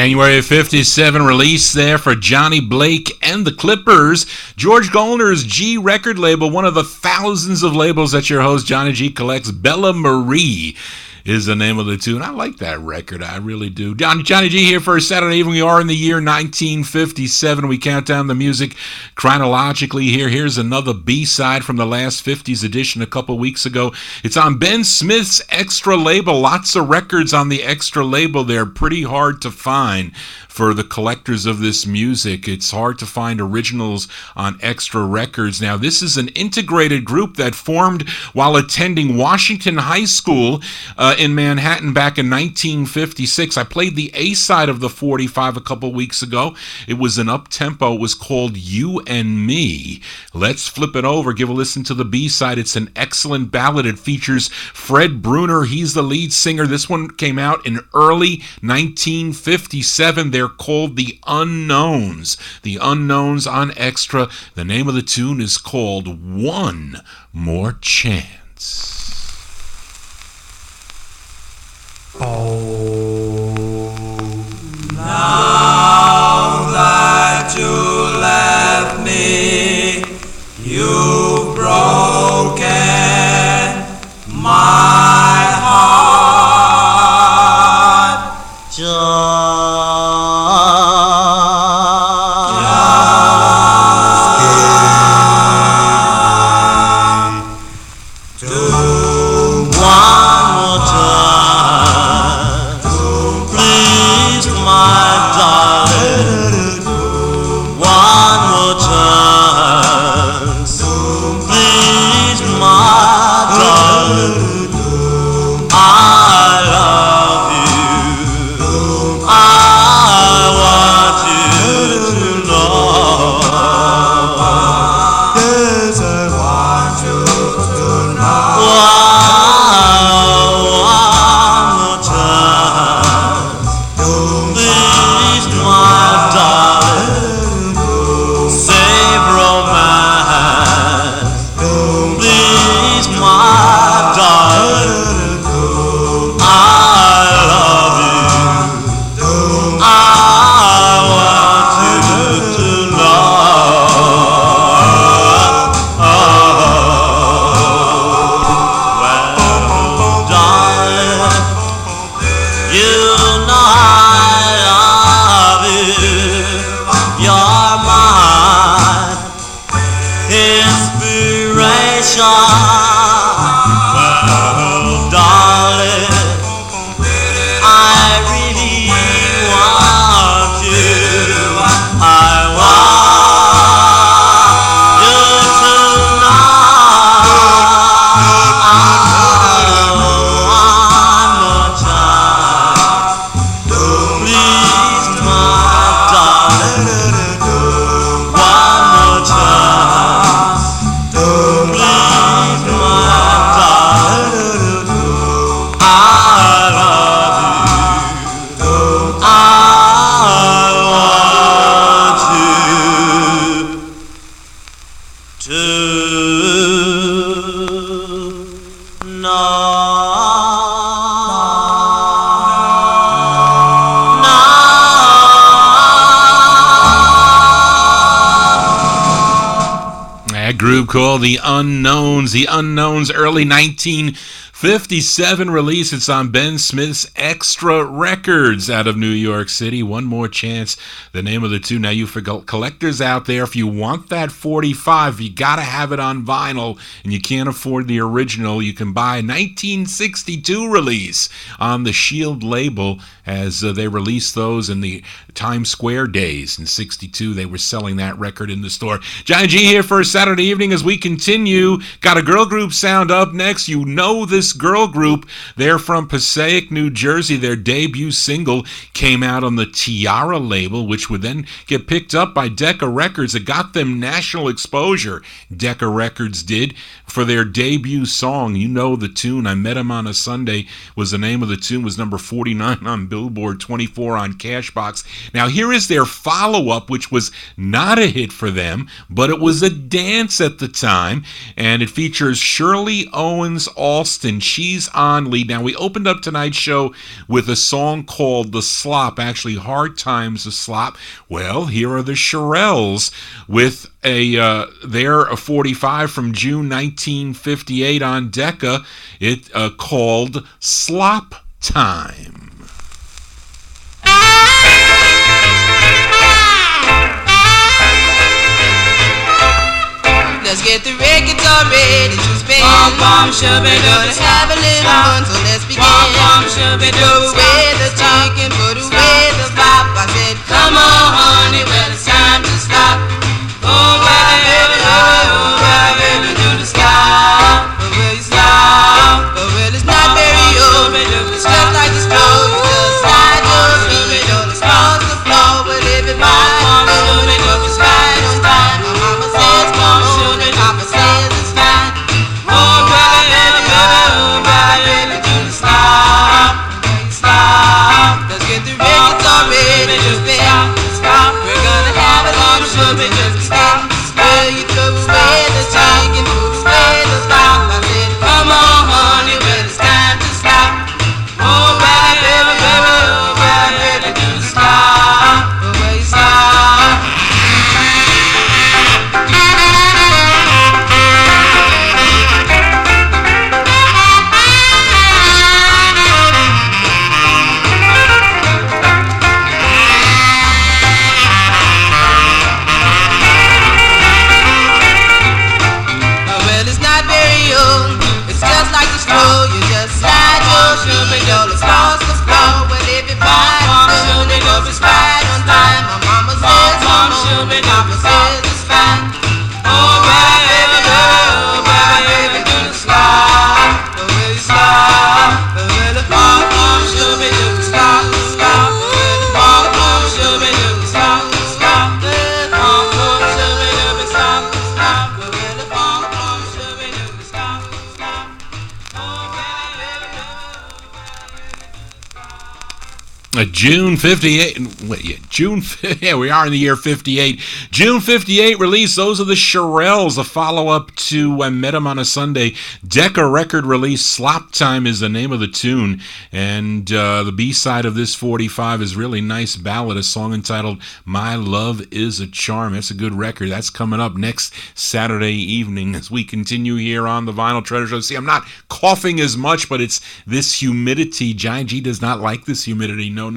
January 57 release there for Johnny Blake and the Clippers. George Golner's G record label, one of the thousands of labels that your host Johnny G collects. Bella Marie is the name of the tune. I like that record. I really do. Johnny G here for a Saturday evening. We are in the year 1957. We count down the music chronologically here. Here's another B-side from the last 50s edition a couple weeks ago. It's on Ben Smith's Extra label. Lots of records on the Extra label. They're pretty hard to find for the collectors of this music. It's hard to find originals on Extra records. Now, this is an integrated group that formed while attending Washington High School in Manhattan back in 1956. I played the A side of the 45 a couple weeks ago. It was an up-tempo. It was called You and Me. Let's flip it over, give a listen to the B side. It's an excellent ballad. It features Fred Bruner. He's the lead singer. This one came out in early 1957. They're called The Unknowns. The Unknowns on Extra. The name of the tune is called One More Chance. Now that you left me, you've broken my heart. Called The Unknowns. The Unknowns, early 1957 release. It's on Ben Smith's Extra Records out of New York City. One More Chance, the name of the tune. Now, you for collectors out there, if you want that 45, you got to have it on vinyl, and you can't afford the original, you can buy a 1962 release on the Shield label, as they released those in the Times Square days. In 62, they were selling that record in the store. Johnny G here for a Saturday evening as we continue. Got a girl group sound up next. You know this girl group. They're from Passaic, New Jersey. Their debut single came out on the Tiara label, which would then get picked up by Decca Records. It got them national exposure. Decca Records did for their debut song. You know the tune. I Met Him on a Sunday was the name of the tune. Was number 49 on Billboard, 24 on Cashbox. Now, here is their follow-up, which was not a hit for them, but it was a dance at the time, and it features Shirley Owens Alston. She's on lead. Now, we opened up tonight's show with a song called The Slop, actually Hard Times The Slop. Well, here are the Shirelles with their 45 from June 1958 on Decca, called Slop Time. Let's get the records all ready to spin. We're gonna have a little fun, so let's begin. Throw away the chicken, put away the bop. I said, come on, honey, well, it's time to stop. Oh, baby, do the stop. But will you stop? But well, it's not very old. It's just like the stove. You just slide your feet on across the floor. But everybody knows it up is right on time. My mama says, come on, and Papa says it's fine. Oh, baby, do the stop. Stop. Let's get the records all ready to spin. Stop. We're gonna have a little sugar just stop. Well, you throw away the chicken, put away the bop. I said, come on, honey, well, it's time to stop. Oh, baby, do the stop. Oh, will you stop? Well, it's not very old. It's just like the stroll. You just slide your feet all across the floor. When everybody knows it up is right on time. My mama says, come on, and Papa says it's fine. Oh, baby, do the stop. Oh, will you stop? Oh, will the pop, should be do the stop, stop. Oh, will the pop, should be do the stop, stop. The pop, should be do the stop, stop. Oh, will the pop, should be do the stop, stop. Oh, June 58, yeah, we are in the year 58. June 58 release, those are the Shirelles, a follow-up to I Met 'Em on a Sunday. Decca record release, Slop Time is the name of the tune, and the B-side of this 45 is really nice ballad, a song entitled My Love Is a Charm. That's a good record. That's coming up next Saturday evening as we continue here on the Vinyl Treasure Show. See, I'm not coughing as much, but it's this humidity. Johnny G does not like this humidity. No.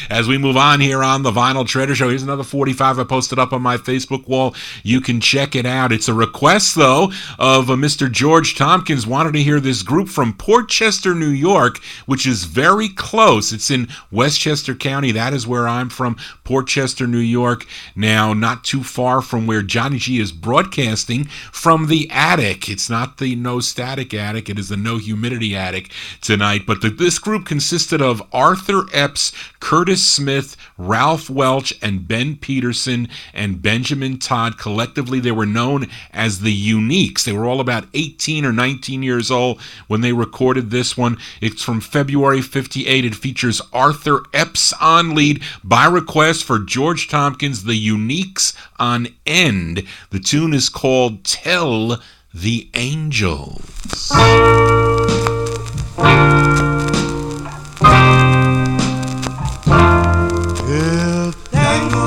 As we move on here on the Vinyl Treasure Show, here's another 45 I posted up on my Facebook wall. You can check it out. It's a request, though, of Mr. George Tompkins. Wanted to hear this group from Portchester, New York, which is very close. It's in Westchester County. That is where I'm from, Portchester, New York. Now, not too far from where Johnny G is broadcasting from the attic. It's not the No Static attic. It is the No Humidity attic tonight. But this group consisted of Arthur Epps, Curtis Smith, Ralph Welch, and Ben Peterson and Benjamin Todd. Collectively, they were known as the Uniques. They were all about 18 or 19 years old when they recorded this one. It's from February 58. It features Arthur Epps on lead by request for George Tompkins, the Uniques on end. The tune is called Tell the Angels.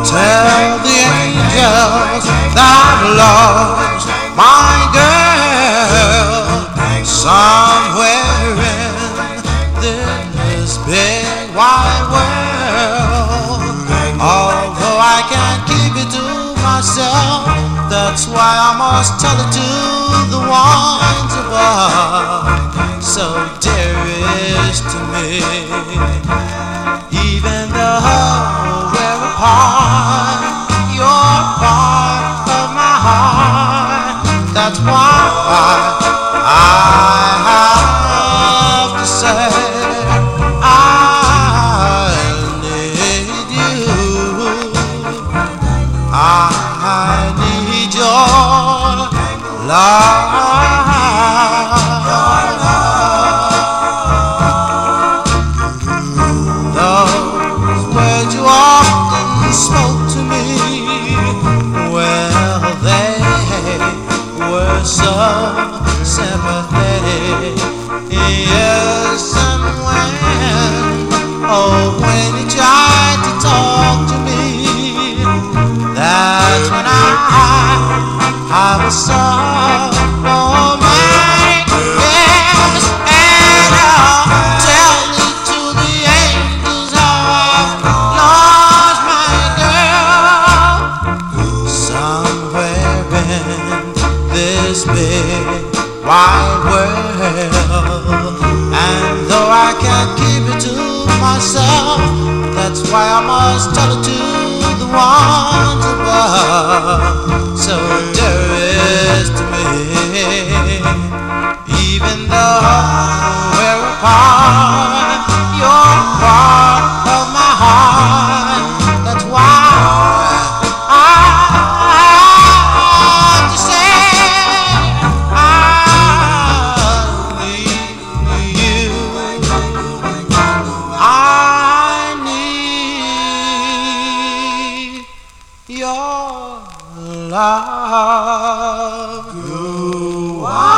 Tell the angels that I lost my girl somewhere in this big wide world. Although I can't keep it to myself, that's why I must tell it to the ones above. So dearest to me, even though we're apart, you're part of my heart. That's why I have to say I need you. I need your love. Those words you are have a song for my yes, and tell me to the angels how I've lost my girl somewhere in this big wide world. And though I can't keep it to myself, that's why I must tell it to the ones above. So dearest to me, even though we're apart, you're part of my heart. That's why I have to say I need you. I need your love. Go on.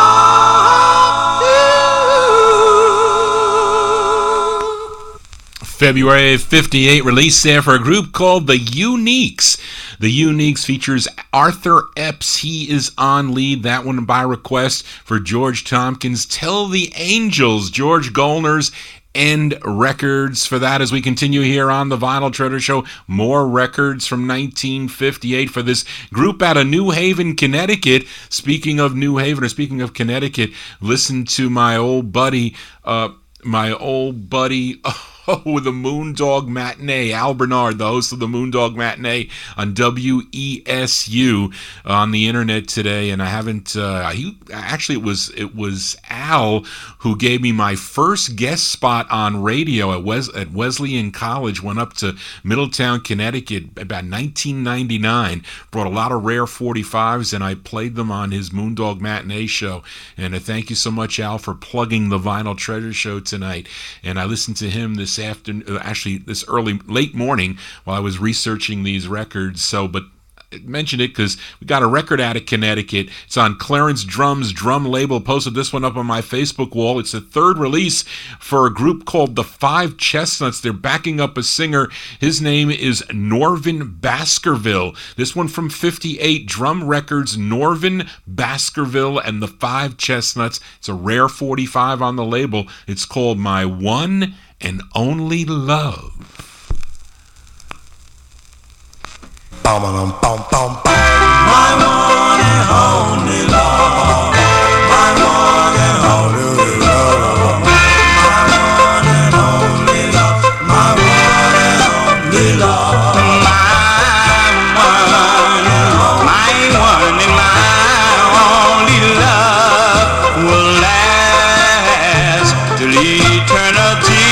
February 58 release there for a group called The Uniques. The Uniques features Arthur Epps. He is on lead. That one by request for George Tompkins. Tell the Angels, George Golner's End Records for that. As we continue here on the Vinyl Treasure Show, more records from 1958 for this group out of New Haven, Connecticut. Speaking of New Haven, or speaking of Connecticut, listen to my old buddy, the Moondog Matinee, Al Bernard, the host of the Moondog Matinee on WESU on the internet today. And I haven't, it was Al who gave me my first guest spot on radio at Wesleyan College. Went up to Middletown, Connecticut about 1999. Brought a lot of rare 45s and I played them on his Moondog Matinee show. And thank you so much, Al, for plugging the Vinyl Treasure Show tonight. And I listened to him this afternoon, actually this late morning while I was researching these records. But I mentioned it because we got a record out of Connecticut. It's on Clarence Drum's drum label. Posted this one up on my Facebook wall. It's the third release for a group called the Five Chestnuts. They're backing up a singer. His name is Norvin Baskerville. This one from 58 Drum Records, Norvin Baskerville and the Five Chestnuts. It's a rare 45 on the label. It's called My One and Only Love. My one and only love. My one and only love. My one and only love. My one and only love. My one and only love will last till eternity.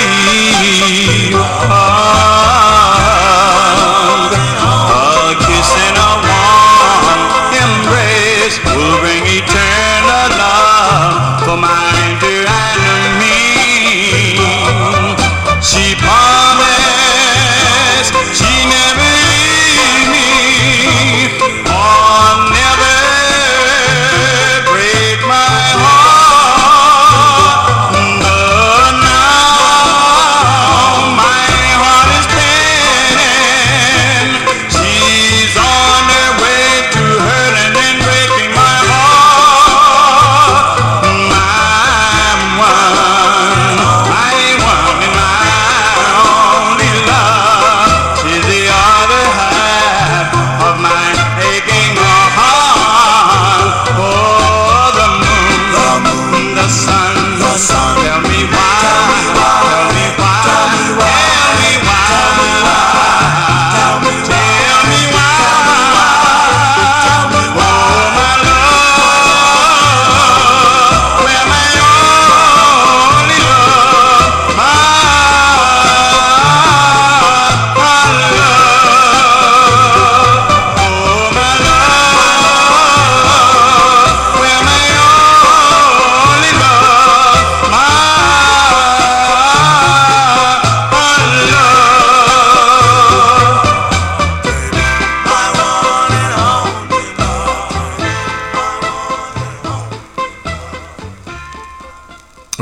A kiss and a warm embrace will bring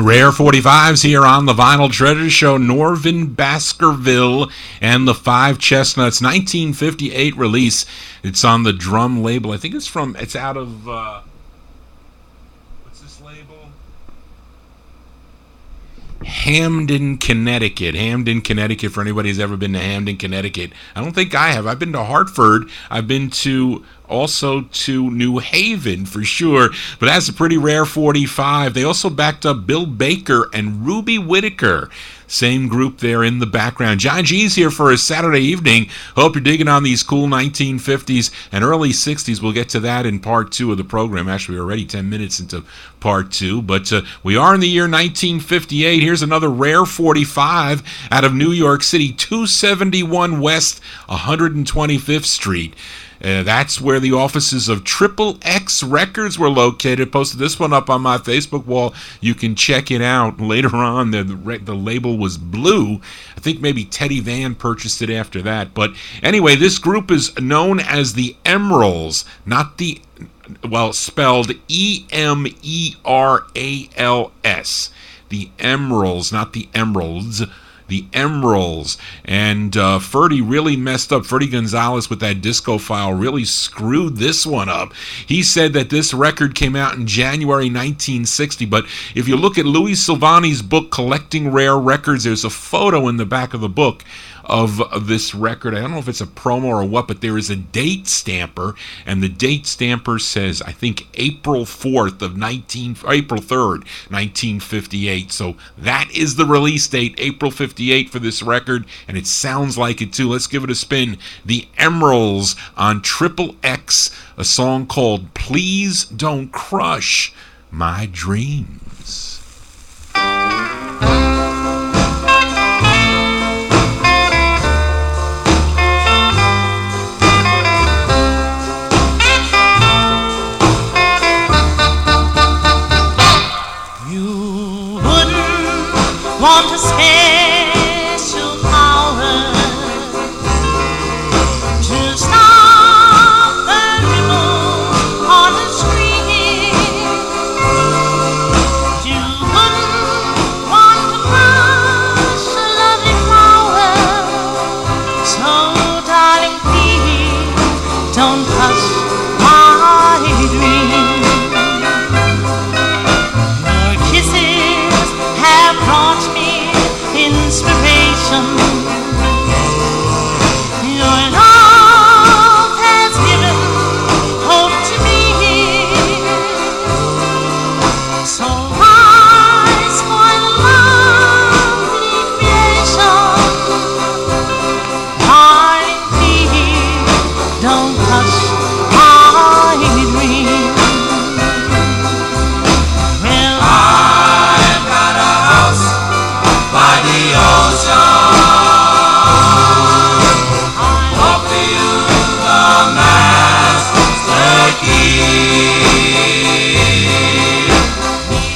Rare 45s here on the Vinyl Treasure Show. Norvin Baskerville and the Five Chestnuts, 1958 release. It's on the Drum label. I think it's out of, what's this label? Hamden, Connecticut. Hamden, Connecticut, for anybody who's ever been to Hamden, Connecticut. I don't think I have. I've been to Hartford. I've been also to New Haven for sure, but that's a pretty rare 45. They also backed up Bill Baker and Ruby Whitaker. Same group there in the background. JohnnyG's here for a Saturday evening. Hope you're digging on these cool 1950s and early 60s. We'll get to that in part 2 of the program. Actually, we're already 10 minutes into part 2, but we are in the year 1958. Here's another rare 45 out of New York City, 271 West 125th Street. That's where the offices of XXX Records were located. Posted this one up on my Facebook wall. You can check it out later on. The label was blue. I think maybe Teddy Van purchased it after that. But anyway, this group is known as the Emerils, not the, well, spelled E-M-E-R-A-L-S. The Emerils, not the Emeralds. The Emerils. And Ferdy really messed up. Ferdy Gonzalez with that disco file really screwed this one up. He said that this record came out in January 1960, but if you look at Louis Silvani's book, Collecting Rare Records, there's a photo in the back of the book of this record. I don't know if it's a promo or what, but there is a date stamper, and the date stamper says, I think, April 3rd, 1958. So that is the release date, April 58 for this record, and it sounds like it too. Let's give it a spin. The Emerils on XXX, a song called Please Don't Crush My Dreams. Want a special power to stop the ripple on the stream. You wouldn't want to crush a lovely flower. So darling, please don't crush my dream. Your kisses have brought inspiration. Your love has given hope to me. So why spoil a lovely creation? Darling, please don't crush my dream. Well, I've got a house by the ocean. Hope you the master key.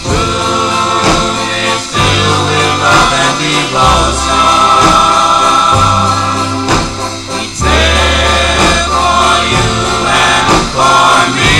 Room is filled with love and devotion. It's there for you and for me.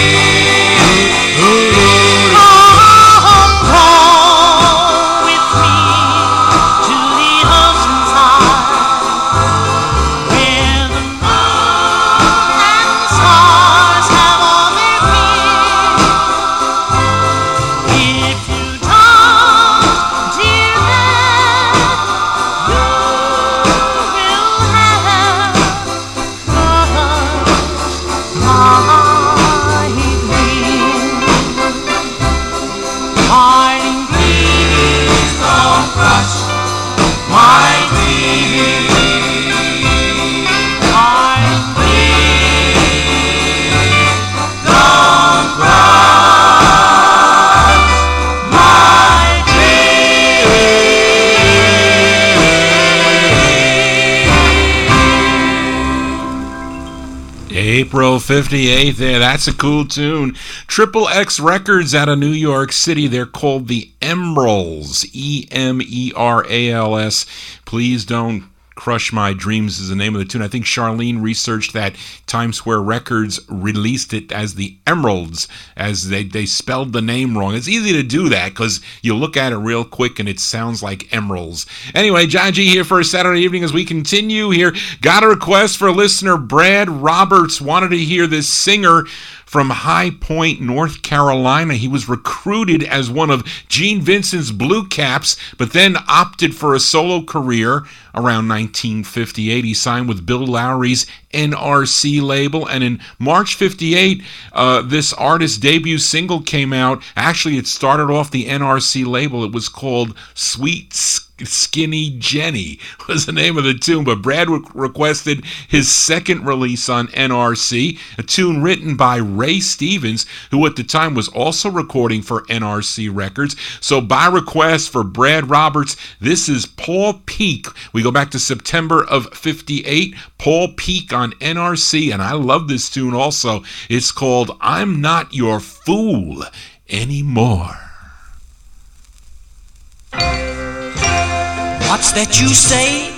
April 58 there. That's a cool tune. XXX Records out of New York City. They're called the Emerils. E-M-E-R-A-L-S. Please don't Crush My Dreams is the name of the tune. I think Charlene researched that Times Square Records released it as the Emerils, as they spelled the name wrong. It's easy to do that because you look at it real quick and it sounds like Emerils. Anyway, John G here for a Saturday evening as we continue here. Got a request for listener Brad Roberts. Wanted to hear this singer from High Point, North Carolina. He was recruited as one of Gene Vincent's Blue Caps, but then opted for a solo career around 1958. He signed with Bill Lowry's NRC label, and in March 58, this artist's debut single came out. Actually, it started off the NRC label. It was called Sweet Skinny Jenny was the name of the tune, but Brad requested his second release on NRC, a tune written by Ray Stevens, who at the time was also recording for NRC Records. So by request for Brad Roberts, this is Paul Peak. We go back to September of 58, Paul Peak on NRC, and I love this tune also. It's called I'm Not Your Fool Anymore. What's that you say?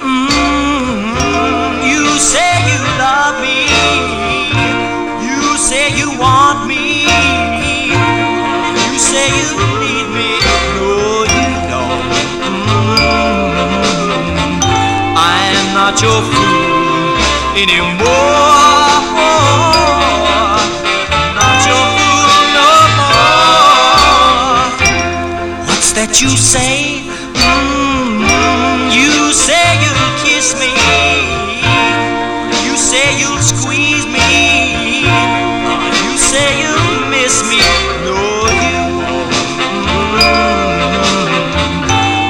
You say you love me. You say you want me. You say you need me. No, you don't. I am not your fool anymore. Not your fool no more. What's that you say? You say you'll kiss me. You say you'll squeeze me. You say you'll miss me. No, you won't.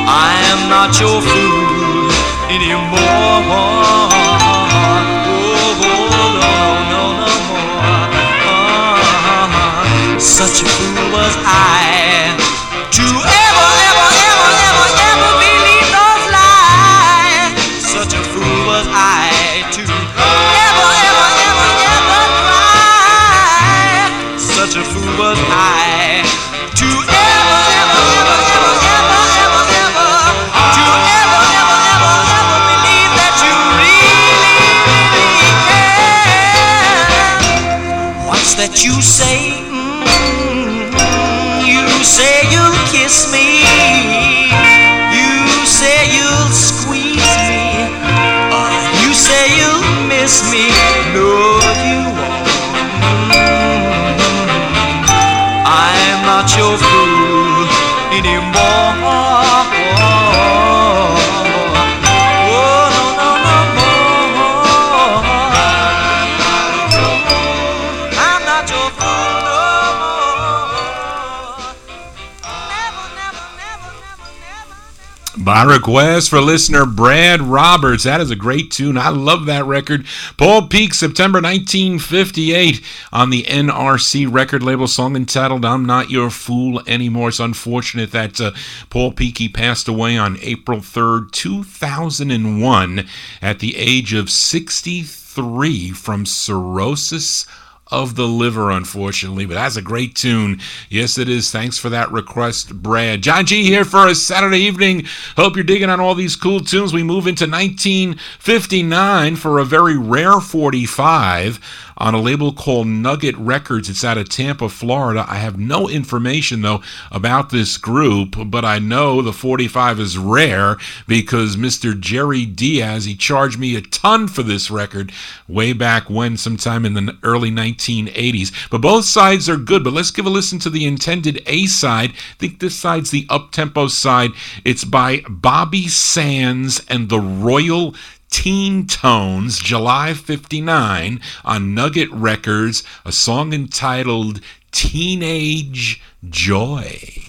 I am not your fool anymore. Oh, no, no more. Such a fool was I to ever believe those lies. Such a fool was I to ever cry. Such a fool was I to ever believe that you really care. What's that you say? You say you'll kiss me. You say you'll squeeze me. You say you'll miss me. No, you won't. I'm not your fool anymore. Oh, no, no, no more. I'm not your fool no more. By request for listener Brad Roberts. That is a great tune. I love that record. Paul Peak, September 1958 on the NRC record label, song entitled I'm Not Your Fool Anymore. It's unfortunate that Paul Peak, he passed away on April 3rd, 2001 at the age of 63 from cirrhosis of the liver, unfortunately, but that's a great tune. Yes, it is. Thanks for that request, Brad. John G here for a Saturday evening. Hope you're digging on all these cool tunes. We move into 1959 for a very rare 45 on a label called Nugget Records. It's out of Tampa, Florida. I have no information, though, about this group, but I know the 45 is rare because Mr. Jerry Diaz, he charged me a ton for this record way back when, sometime in the early 1980s. But both sides are good, but let's give a listen to the intended A side. I think this side's the up-tempo side. It's by Bobby Sands and the Royal Teen Tones, July 59 on Nugget Records, a song entitled Teenage Joy.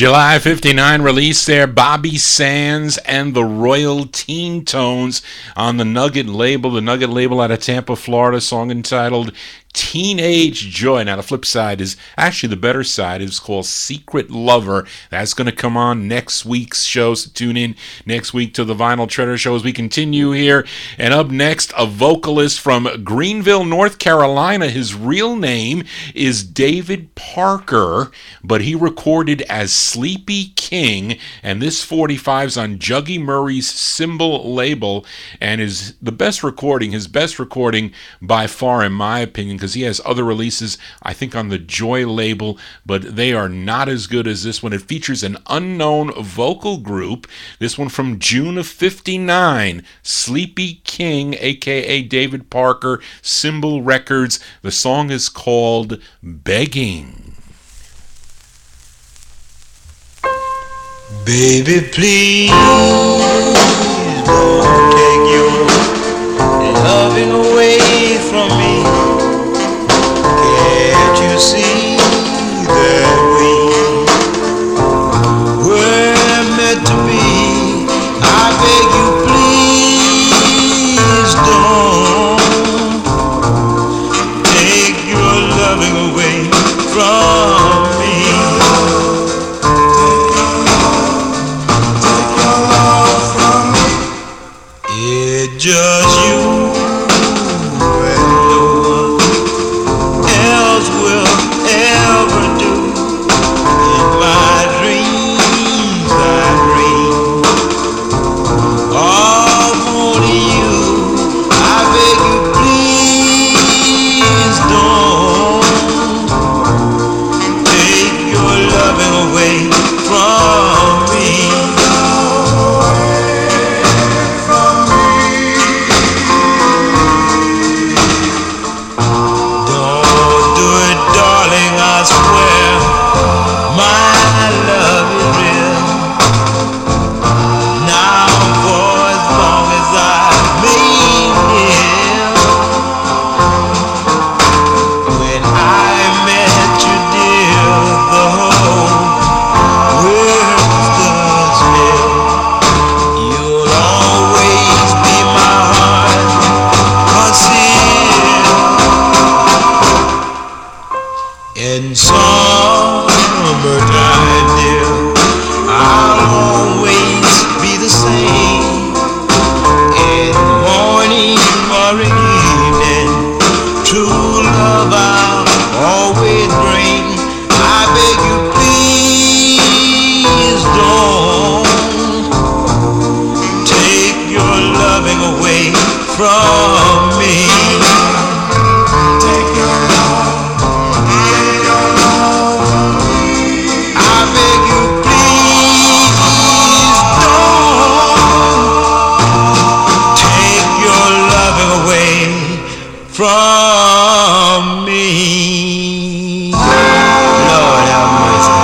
July 59 release there, Bobby Sands and the Royal Teen Tones on the Nugget label out of Tampa, Florida, song entitled Teenage Joy. Now, the flip side is actually the better side. It's called Secret Lover. That's going to come on next week's show, so tune in next week to the Vinyl Treasure Show as we continue here. And up next, a vocalist from Greenville, North Carolina. His real name is David Parker, but he recorded as Sleepy King, and this 45's on Juggy Murray's Symbol label, and is the best recording, his best recording by far, in my opinion, because he has other releases, I think, on the Joy label, but they are not as good as this one. It features an unknown vocal group. This one from June of 59, Sleepy King, aka David Parker, Symbol Records. The song is called Begging. Baby, please don't take your loving away from me. Can't you see that we were meant to be? I beg you, please don't take your loving away from me. It's just you and no one else will ever do. In my dreams I dream of only you. I beg you, please don't take your loving away from me. I swear my love is real. Now for as long as I may live. When I met you, dear, the whole world stood still. You'll always be my heart concealed. In summertime, dear, I'll always be the same. In morning or in evening, true love I'll always bring. I beg you, please don't take your loving away from me. Take your love. I beg you, please don't take your loving away from me. Lord have mercy.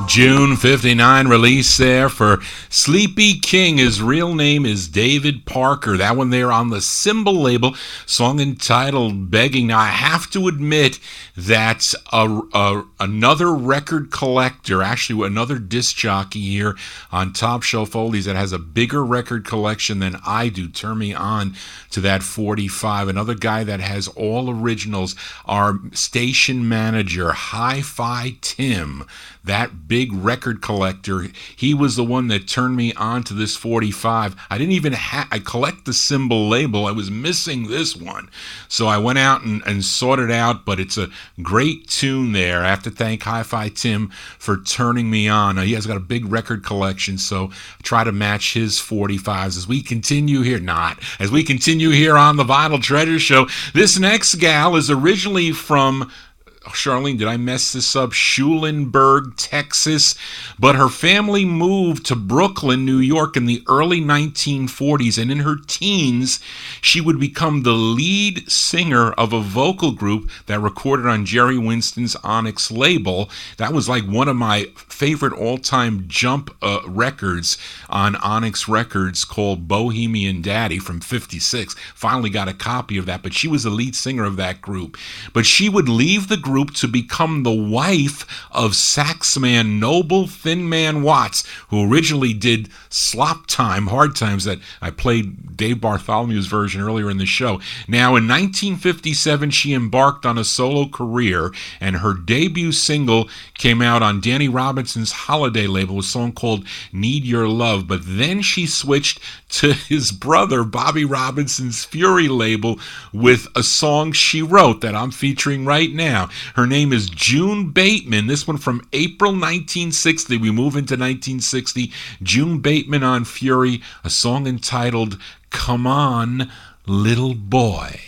June 59 release there for Sleepy King. His real name is David Parker. That one there on the Symbol label, song entitled Begging. Now, I have to admit that another record collector, actually another disc jockey here on Top Shelf Oldies that has a bigger record collection than I do, turned me on to that 45. Another guy that has all originals, our station manager, Hi-Fi Tim, that big record collector. He was the one that turned me on to this 45. I didn't even I collect the Symbol label. I was missing this one. So I went out and sought it out, but it's a great tune there. I have to thank Hi-Fi Tim for turning me on. He has got a big record collection, so I try to match his 45s as we continue here. As we continue here on the Vinyl Treasure Show. This next gal is originally from Charlene, did I mess this up? Schulenburg, Texas. But her family moved to Brooklyn, New York in the early 1940s. And in her teens, she would become the lead singer of a vocal group that recorded on Jerry Winston's Onyx label. That was like one of my favorite all-time jump records on Onyx Records called Bohemian Daddy from 56. Finally got a copy of that, but she was the lead singer of that group. But she would leave the group group to become the wife of saxman Noble Thin Man Watts, who originally did Slop Time, Hard Times, that I played Dave Bartholomew's version earlier in the show. Now, in 1957, she embarked on a solo career, and her debut single came out on Danny Robinson's Holiday label, a song called Need Your Love. But then she switched to his brother Bobby Robinson's Fury label with a song she wrote that I'm featuring right now. Her name is June Bateman. This one from April 1960. We move into 1960. June Bateman on Fury, a song entitled Come On, Little Boy.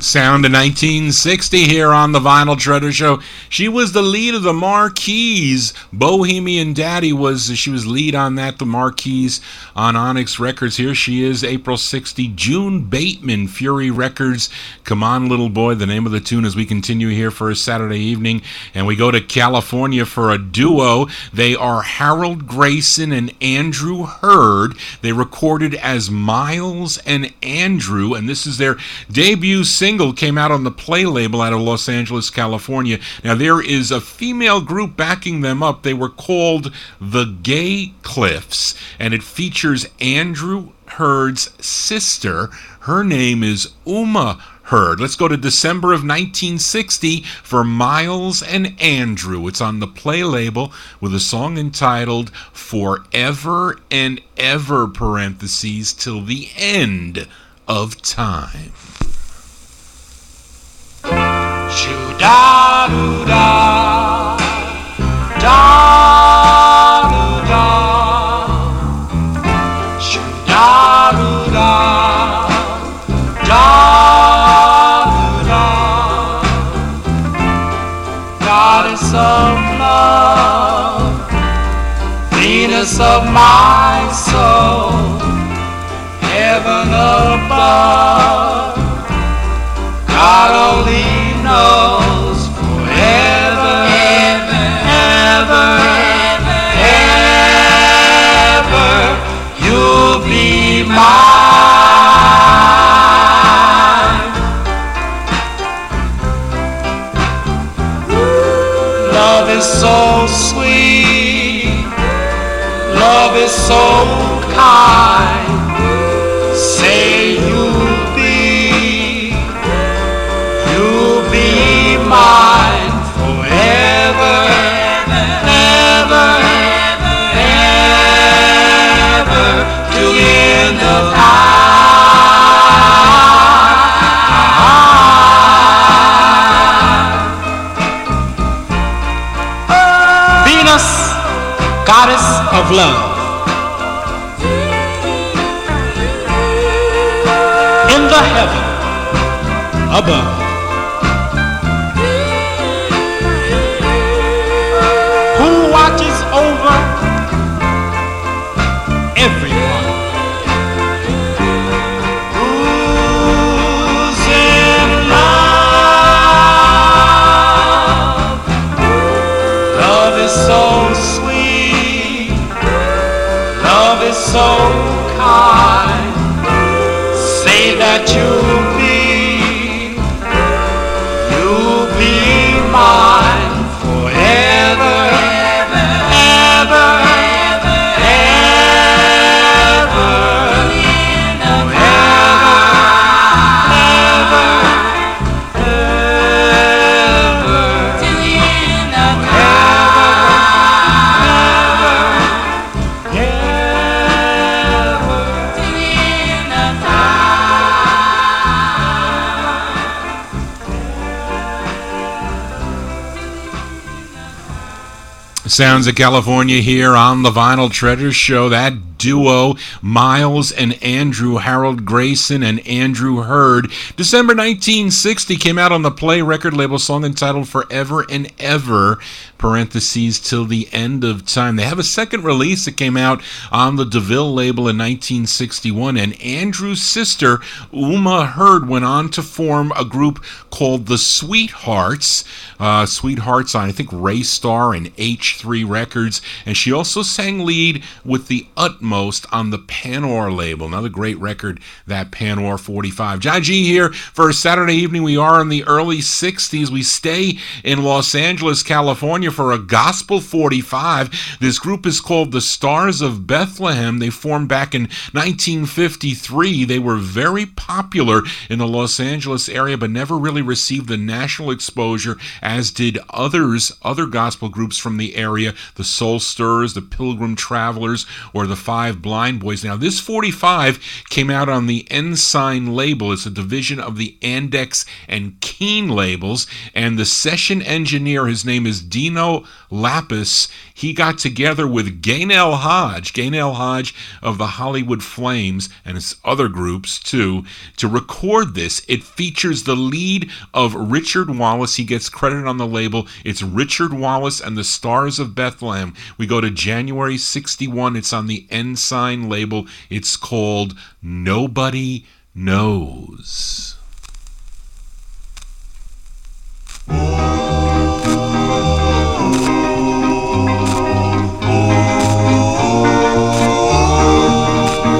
Sound of 1960 here on the Vinyl Treasure Show. She was the lead of the Marquis. Bohemian Daddy she was lead on that, the Marquis on Onyx Records. Here she is, April 60, June Bateman, Fury Records. Come On Little Boy, the name of the tune, as we continue here for a Saturday evening. And we go to California for a duo. They are Harold Grayson and Andrew Hurd. They recorded as Miles and Andrew, and this is their debut single. Came out on the Play label out of Los Angeles, California. Now, there is a female group backing them up. They were called the Gay Cliffs, and it features Andrew Hurd's sister. Her name is Uma Hurd. Let's go to December of 1960 for Miles and Andrew. It's on the Play label with a song entitled Forever and Ever, parentheses, till the end of time. Shoo-da-doo-da, da-doo-da, shoo-da-doo-da, da-doo-da. Goddess of love, Venus of my soul, heaven above, God only knows forever, ever, ever, ever, you'll be mine. Love is so sweet, love is so kind. Say you'll be Venus, goddess of love. In the heaven above. Who watches over everyone. Who's in love? Love is so sweet. Love is so kind. Say that you'll be mine forever, ever, ever, ever, Sounds of California here on the Vinyl Treasure Show. That duo, Miles and Andrew, Harold Grayson and Andrew Hurd. December 1960 came out on the Play record label, song entitled Forever and Ever, parentheses, till the end of time. They have a second release that came out on the DeVille label in 1961, and Andrew's sister, Uma Hurd, went on to form a group called the Sweethearts. Sweethearts on, I think, Ray Star and H3 Records, and she also sang lead with the Utmost on the Panor label. Another great record, that Panor 45. Johnny G here for a Saturday evening. We are in the early 60s. We stay in Los Angeles, California for a Gospel 45. This group is called the Stars of Bethlehem. They formed back in 1953. They were very popular in the Los Angeles area, but never really received the national exposure as did other gospel groups from the area, the Soul Stirrers, the Pilgrim Travelers, or the Five Blind Boys. Now, this 45 came out on the Ensign label. It's a division of the Andex and Keen labels, and the session engineer, his name is Dino Lapis. He got together with Gaynell Hodge of the Hollywood Flames, and his other groups too, to record this. It features the lead of Richard Wallace. He gets credit on the label. It's Richard Wallace and the Stars of Bethlehem. We go to January 61. It's on the Ensign label. It's called Nobody Knows.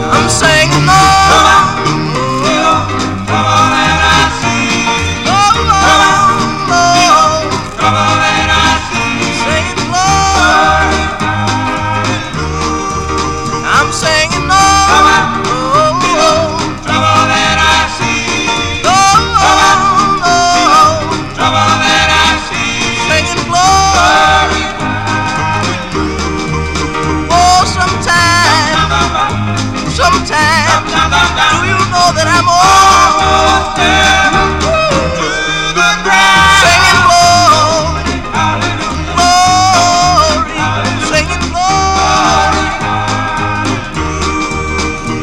I'm singing do you know that I'm almost there to the ground, singing glory, glory, singing glory.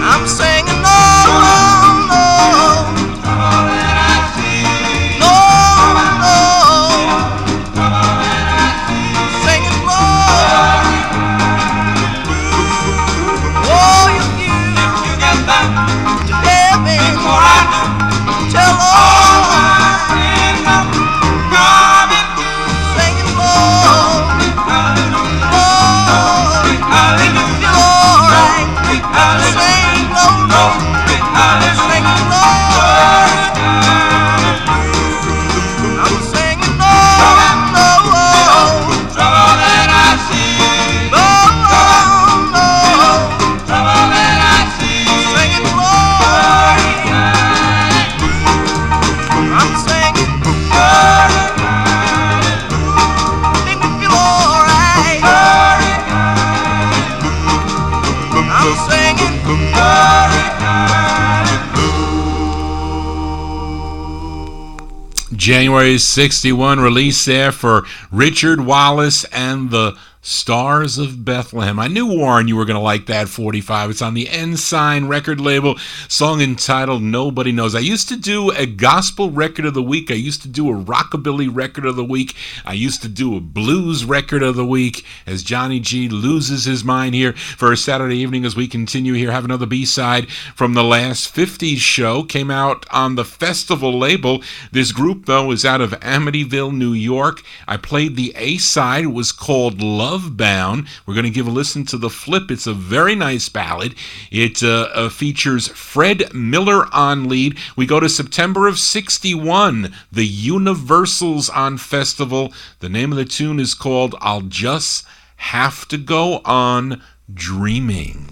I'm singing no, no, no, singing glory. Oh, you get back to heaven, tell all singing glory, glory, if you're alright, sing no, singing glory. I'm singing no, trouble that I see, no, trouble that I see, singing glory. I'm singing glory, make me feel alright. I'm singing glory. January 61 release there for Richard Wallace and the Stars of Bethlehem. I knew, Warren, you were going to like that 45. It's on the Ensign record label, song entitled Nobody Knows. I used to do a gospel record of the week. I used to do a rockabilly record of the week. I used to do a blues record of the week as Johnny G loses his mind here for a Saturday evening as we continue here. Have another B-side from the last 50's show. Came out on the Festival label. This group, though, is out of Amityville, New York. I played the A-side. It was called Love Bound. We're going to give a listen to the flip. It's a very nice ballad. It features Fred Miller on lead. We go to September of 61, the Universals on Festival. The name of the tune is called I'll Just Have to Go On Dreaming.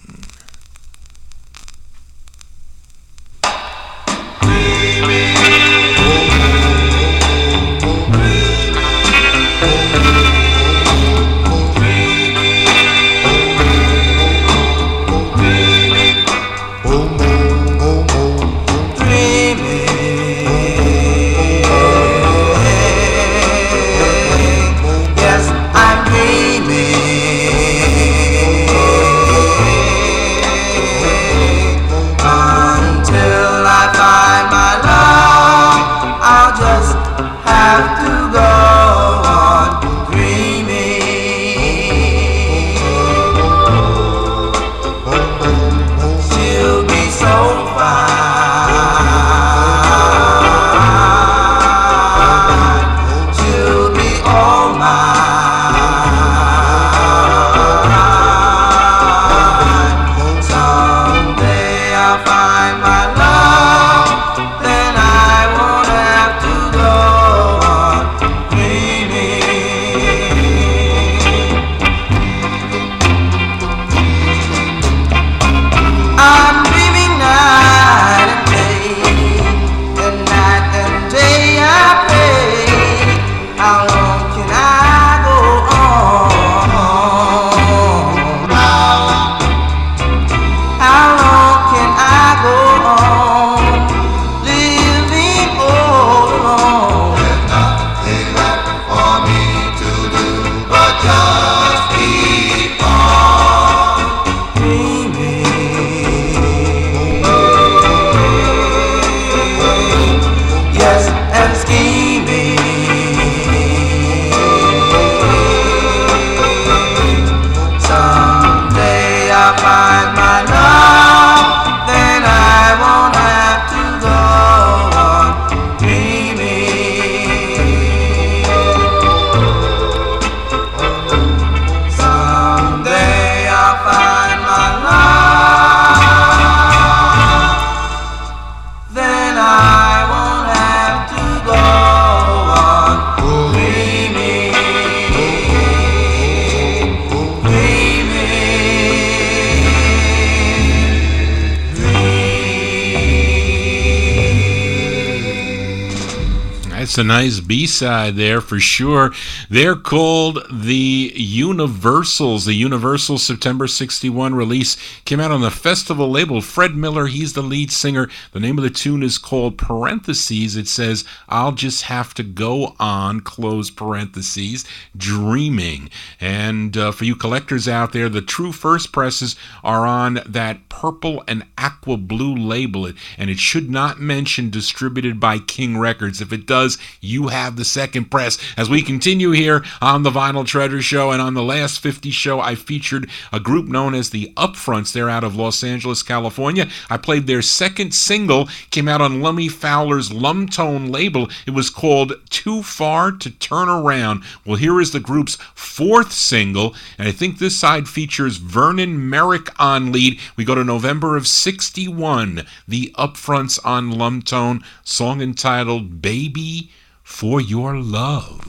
A nice B-side there for sure. They're called the Universals. The Universal September 61 release came out on the Festival label. Fred Miller, he's the lead singer. The name of the tune is called Parentheses. It says, I'll Just Have to Go On, close parentheses, Dreaming. And for you collectors out there, the true first presses are on that purple and aqua blue label. And it should not mention distributed by King Records. If it does, you have the second press. As we continue here on the Vinyl Treasure Show, and on the last 50 show, I featured a group known as the Upfronts. They're out of Los Angeles, California. I played their second single, came out on Lummy Fowler's Lumtone label. It was called Too Far to Turn Around. Well, here is the group's fourth single, and I think this side features Vernon Merrick on lead. We go to November of 61, the Upfronts on Lumtone, song entitled Baby for Your Love.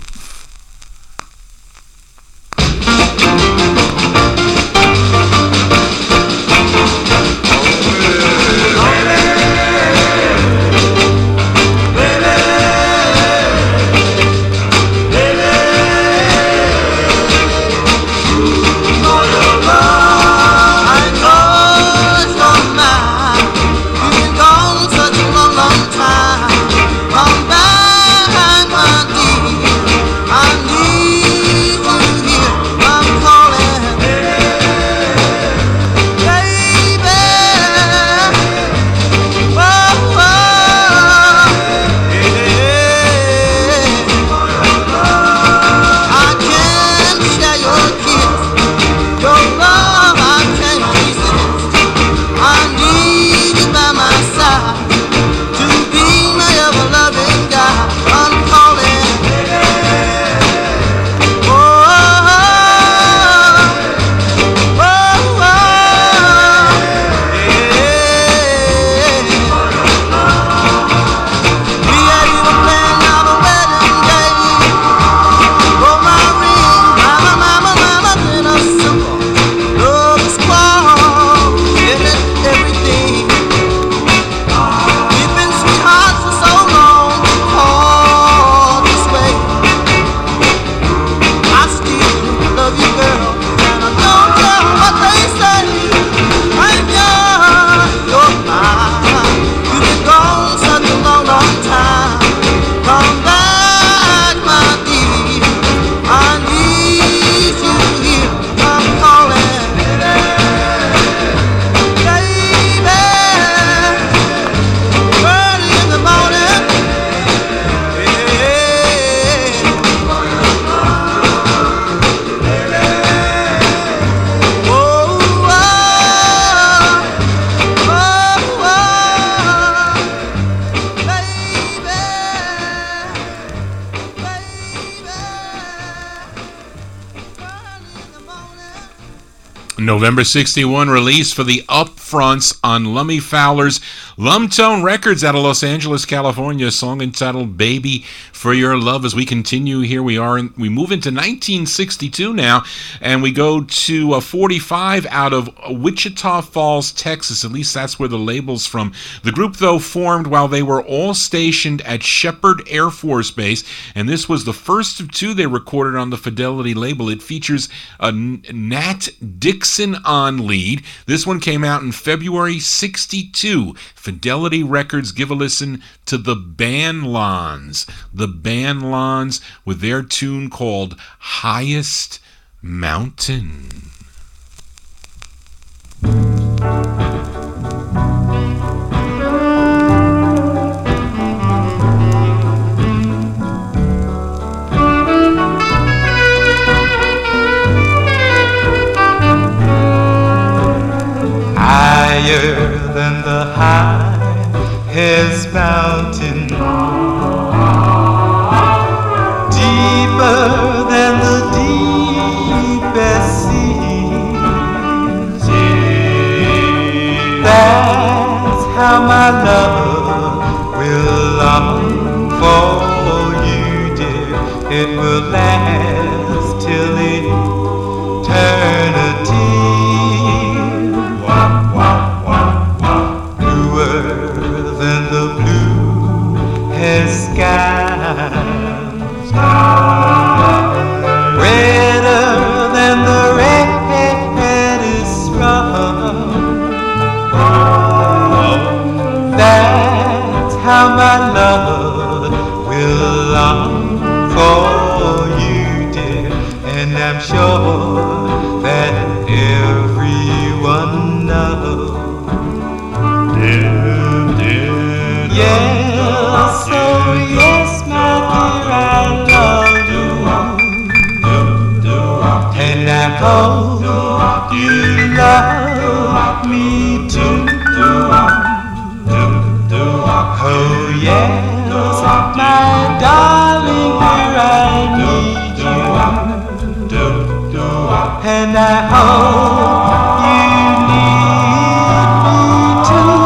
I November 61 release for the Upfronts on Lummy Fowler's Lumtone Records out of Los Angeles, California. A song entitled Baby for Your Love. As we continue here, we move into 1962 now, and we go to 45 out of Wichita Falls, Texas. At least that's where the label's from. The group, though, formed while they were all stationed at Shepherd Air Force Base, and this was the first of two they recorded on the Fidelity label. It features Nat Dixon on lead. This one came out in February 62. Fidelity Records. Give a listen to the Bandlawns. The Bandlawns with their tune called Highest Mountain. Higher than the highest mountain, deeper than the deepest seas. That's how my love will long for you, dear. It will last till eternity. Redder than the reddest rum. That's how my love will long for you, dear. And I'm sure that everyone knows. Yes, oh yes, my dear, I love you. And I hope you love me too. Oh yes, my darling, dear, I need you. And I hope you need me too.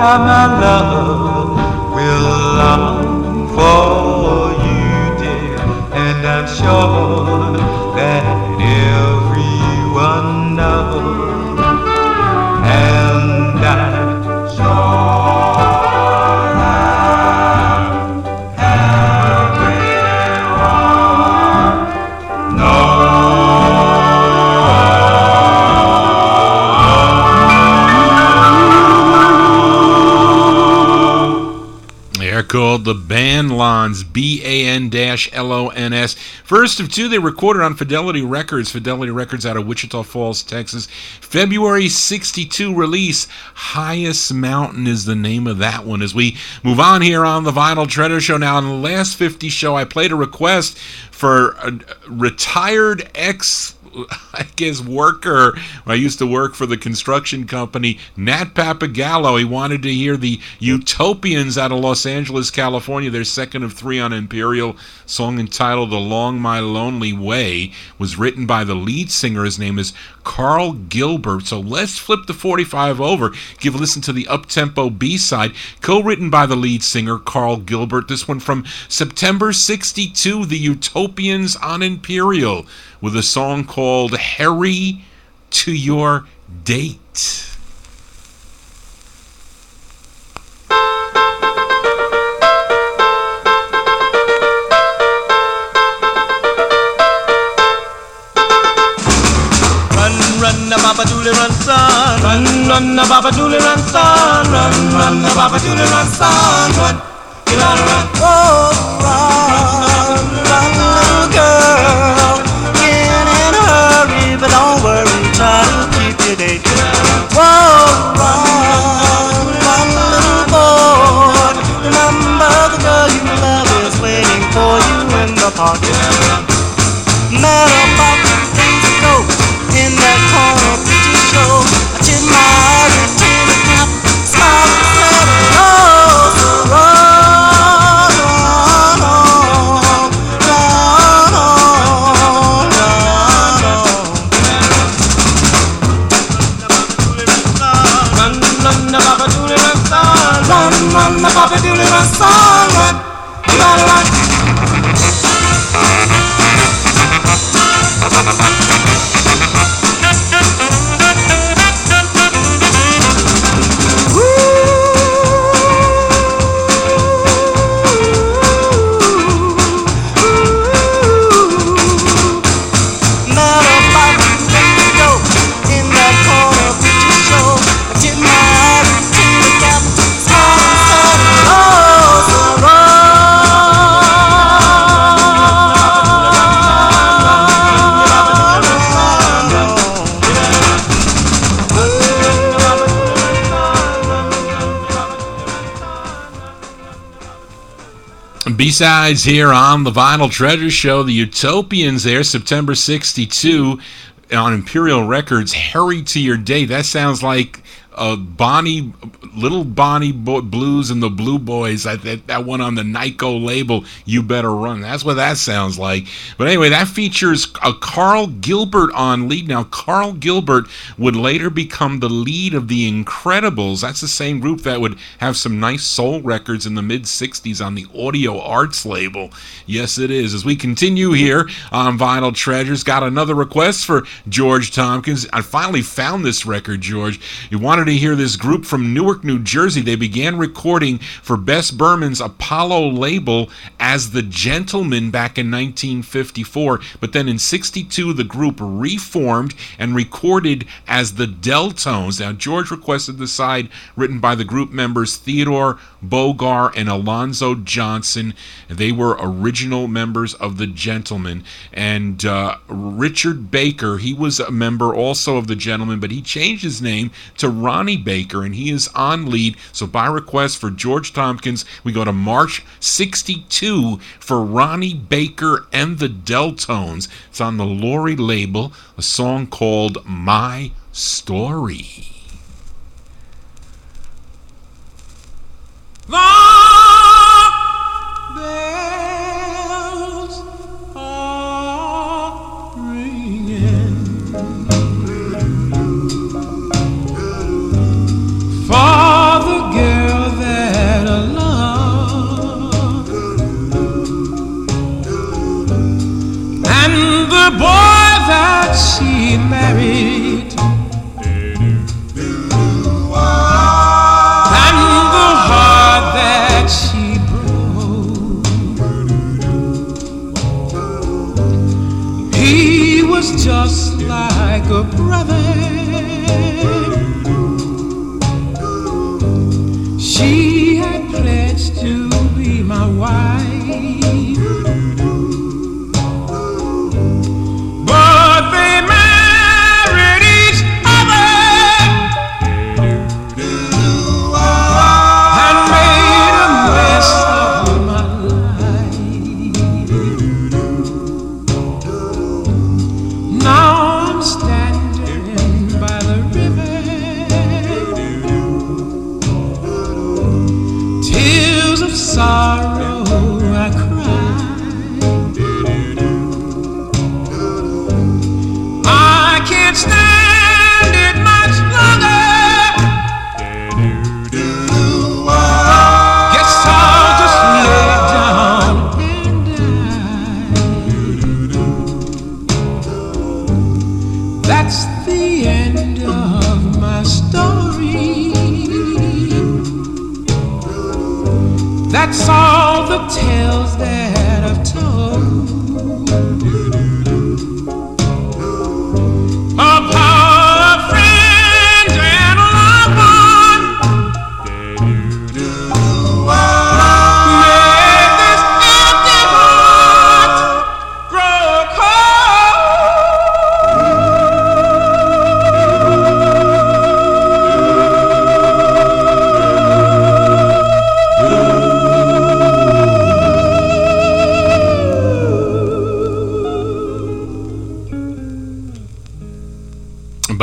My love will long for you, dear, and I'm sure that everyone knows, and I'm sure everyone knows. Called the Bandlawns, Bandlons. First of two they recorded on Fidelity Records. Fidelity Records out of Wichita Falls, Texas. February 62 release. Highest Mountain is the name of that one. As we move on here on the Vinyl Treasure Show. Now, on the last 50 show, I played a request for a retired worker. I used to work for the construction company, Nat Papagallo. He wanted to hear the Utopians out of Los Angeles, California. Their second of three on Imperial. Song entitled Along My Lonely Way was written by the lead singer. His name is Carl Gilbert. So let's flip the 45 over. Give a listen to the up-tempo B-side, co-written by the lead singer, Carl Gilbert. This one from September 62, the Utopians on Imperial, with a song called Hurry to Your Date. Run, Baba Dooley, run, son. Run, Baba Dooley, run, son. Run, Baba Dooley, run, son. Run, you gotta run. Oh, run, little girl. Get in a hurry, but don't worry, try to keep your date. Whoa, run, little boy. Remember the girl you love is waiting for you in the heart. Met about 2 days ago in that corner picture show. I tipped my eyes and turned the cap, smiled and said, "Oh, so run, run on, run on, run on." Run, run, the Papa Dooley run, son. Run, run, the Papa Dooley run, son. Run, run, run. B-sides here on the Vinyl Treasure Show. The Utopians there, September 62 on Imperial Records, Hurry to Your Day. That sounds like Little Bonnie Blues and the Blue Boys. That one on the Nyko label, You Better Run. That's what that sounds like. But anyway, that features Carl Gilbert on lead. Now, Carl Gilbert would later become the lead of the Incredibles. That's the same group that would have some nice soul records in the mid-60s on the Audio Arts label. Yes, it is. As we continue here on Vinyl Treasures, got another request for George Tompkins. I finally found this record, George. You wanted to hear this group from Newark, New Jersey. They began recording for Bess Berman's Apollo label as The Gentlemen back in 1954, but then in 62 the group reformed and recorded as the Deltones. Now, George requested the side written by the group members Theodore Bogar and Alonzo Johnson. They were original members of the Gentlemen. And Richard Baker, he was a member also of the Gentlemen, but he changed his name to Ronnie Baker, and he is on lead. So by request for George Tompkins, we go to March 62 for Ronnie Baker and the Deltones. It's on the Laurie label, a song called My Story. The bells are ringing for the girl that I love, and the boy that she married, and the heart that she broke. He was just like a brother. She had pledged to be my wife, but they married each other and made a mess of my life. Now I'm standing by the river, tears of sorrow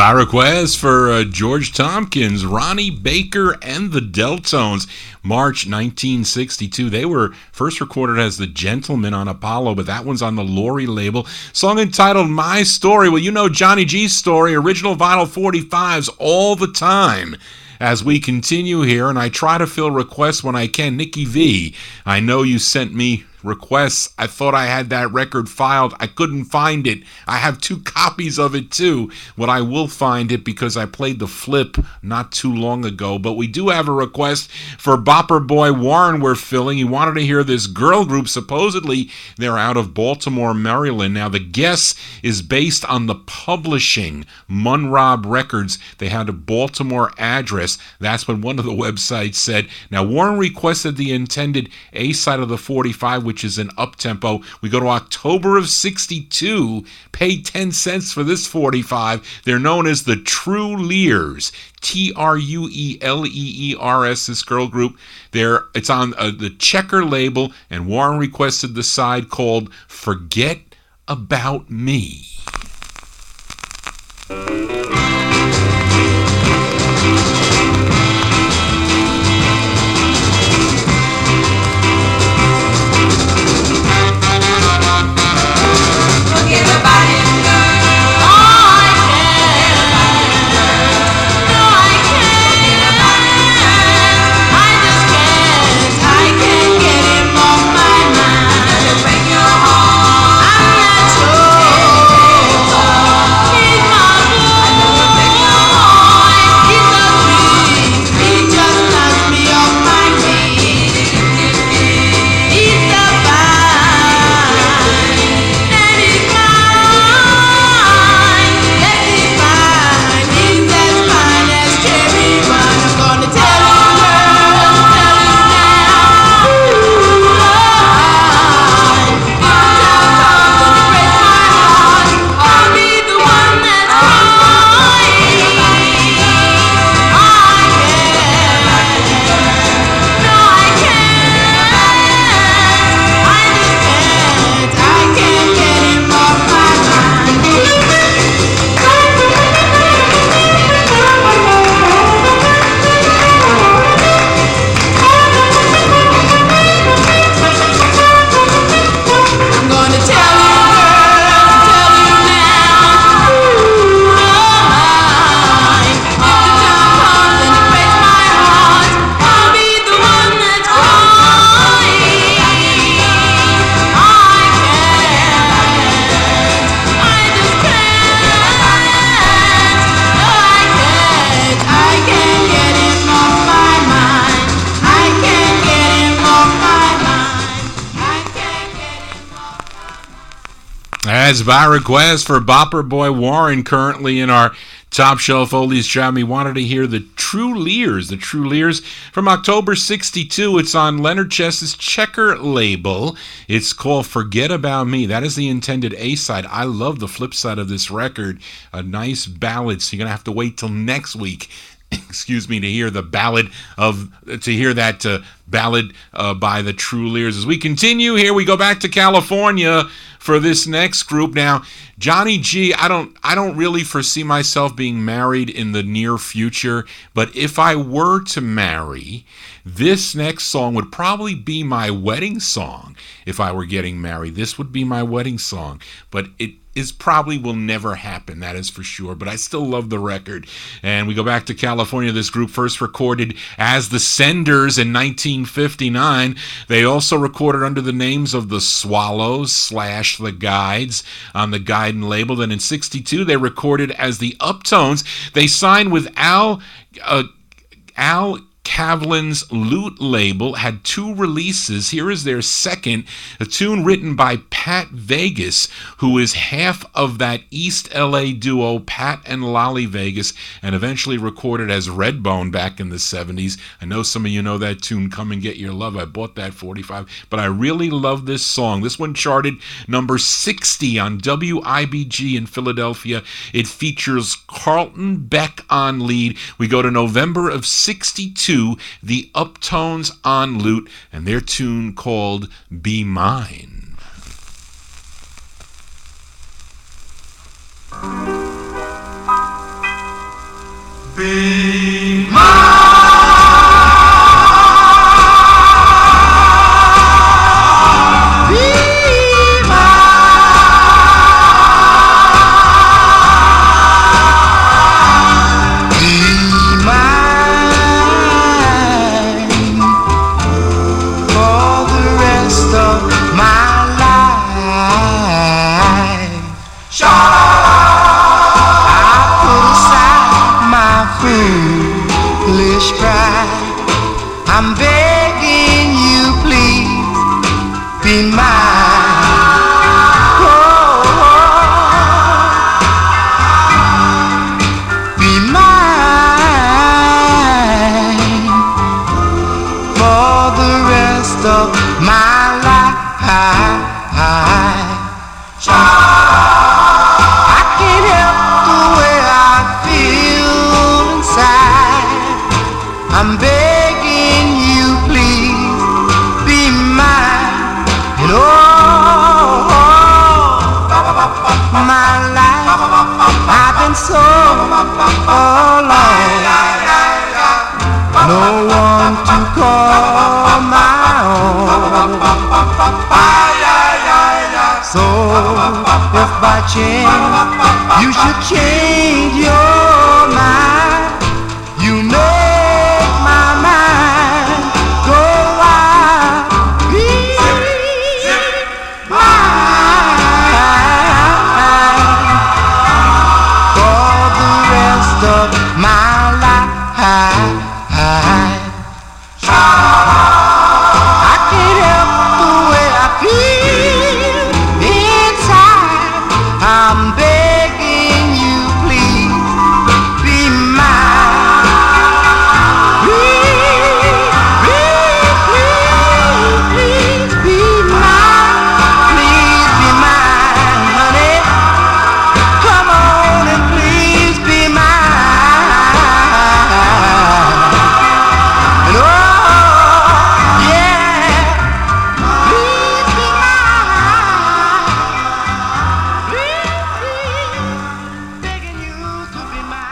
by request for George Tompkins, Ronnie Baker, and the Deltones. March 1962. They were first recorded as The Gentlemen on Apollo, but that one's on the Lorry label. Song entitled My Story. Well, you know Johnny G's story, original vinyl 45s all the time. As we continue here, and I try to fill requests when I can. Nikki V, I know you sent me requests. I thought I had that record filed. I couldn't find it. I have 2 copies of it too. But I will find it because I played the flip not too long ago. But we do have a request for Bopper Boy Warren we're filling. He wanted to hear this girl group. Supposedly they're out of Baltimore, Maryland. Now the guess is based on the publishing, Munrob Records. They had a Baltimore address. That's what one of the websites said. Now Warren requested the intended A-side of the 45, which is an up-tempo. We go to October of 62, pay 10 cents for this 45. They're known as the Truelears, Trueleers, this girl group. It's on the Checker label, and Warren requested the side called Forget About Me. As by request for Bopper Boy Warren, currently in our Top Shelf Oldies job, he wanted to hear the Truelears. The Truelears from October 62. It's on Leonard Chess's Checker label. It's called Forget About Me. That is the intended A-side. I love the flip side of this record. A nice ballad, so you're going to have to wait till next week. Excuse me, to hear the ballad ballad by the Truelears. As we continue here, we go back to California for this next group. Now, Johnny G, I don't really foresee myself being married in the near future, but if I were to marry, this next song would probably be my wedding song. If I were getting married, this would be my wedding song, but it probably will never happen, that is for sure, but I still love the record. And we go back to California. This group first recorded as the Senders in 1959. They also recorded under the names of the Swallows / the Guides on the Guidin label. Then in 62, they recorded as the Uptones. They signed with Al Kavlin's Loot label, had 2 releases. Here is their second, a tune written by Pat Vegas, who is half of that East LA duo Pat and Lolly Vegas, and eventually recorded as Redbone back in the 70s. I know some of you know that tune, Come and Get Your Love. I bought that 45, but I really love this song. This one charted number 60 on WIBG in Philadelphia. It features Carlton Beck on lead. We go to November of 62, the Uptones on Loot, and their tune called Be Mine. Be I'm begging you, please be mine. Be mine for the rest of my life. I can't help the way I feel inside. I'm begging you, please be mine. And oh, my life, I've been so alone. No one to call my own. So if by chance you should change your mind, you make my mind go wild. Be mine for the rest of my life. I can't help the way I feel inside. I'm begging you, please be mine. Please be mine. Please be mine, honey. Come on and please be mine. And oh, yeah, please be mine. Please, begging you to be mine.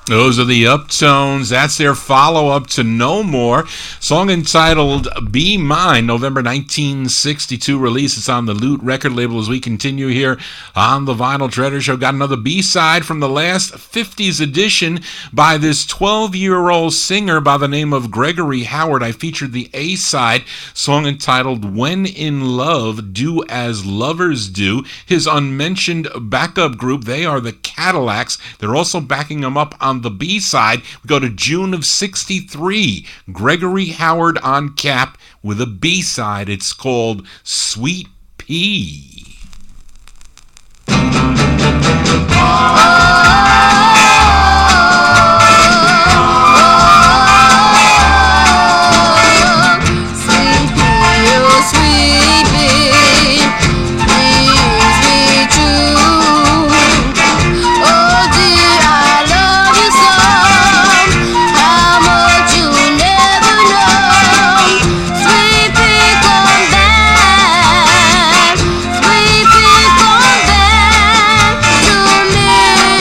Those are the Uptones. That's their follow-up to No More. Song entitled Be Mine, November 1962 release. It's on the Loot record label as we continue here on the Vinyl Treasure Show. Got another B-side from the last 50's edition by this 12-year-old singer by the name of Gregory Howard. I featured the A-side, song entitled When in Love, Do As Lovers Do. His unmentioned backup group, they are the Cadillacs. They're also backing him up on the B-side. We go to June of 63. Gregory Howard on cap with a B-side. It's called Sweet Pea. Sweet pea, come back to me.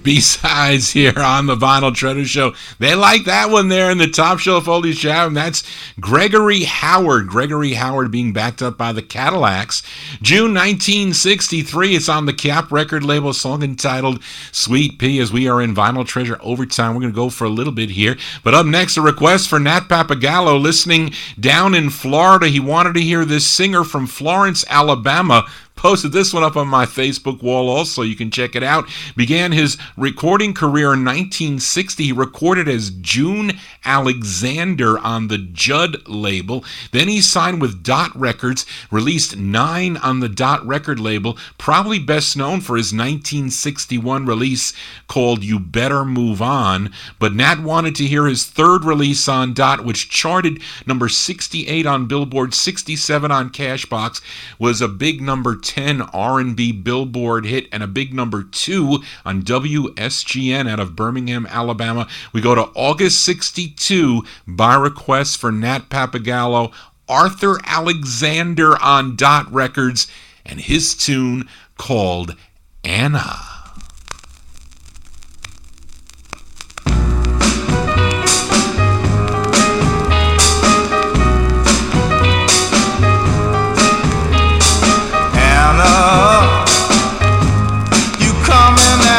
B-sides here on the Vinyl Treasure Show. They like that one there in the Top Shelf Oldies chat, and that's Gregory Howard. Gregory Howard being backed up by the Cadillacs. June 1963, it's on the Cap record label, a song entitled Sweet Pea. As we are in Vinyl Treasure Overtime, we're going to go for a little bit here. But up next, a request for Nat Papagallo, listening down in Florida. He wanted to hear this singer from Florence, Alabama. Posted this one up on my Facebook wall also. You can check it out. Began his recording career in 1960. He recorded as June Alexander on the Judd label. Then he signed with Dot Records, released 9 on the Dot record label, probably best known for his 1961 release called You Better Move On. But Nat wanted to hear his third release on Dot, which charted number 68 on Billboard, 67 on Cashbox, was a big number 10 R&B Billboard hit, and a big number 2 on WSGN out of Birmingham, Alabama. We go to August 62 by request for Nat Papagallo, Arthur Alexander on Dot Records, and his tune called Anna.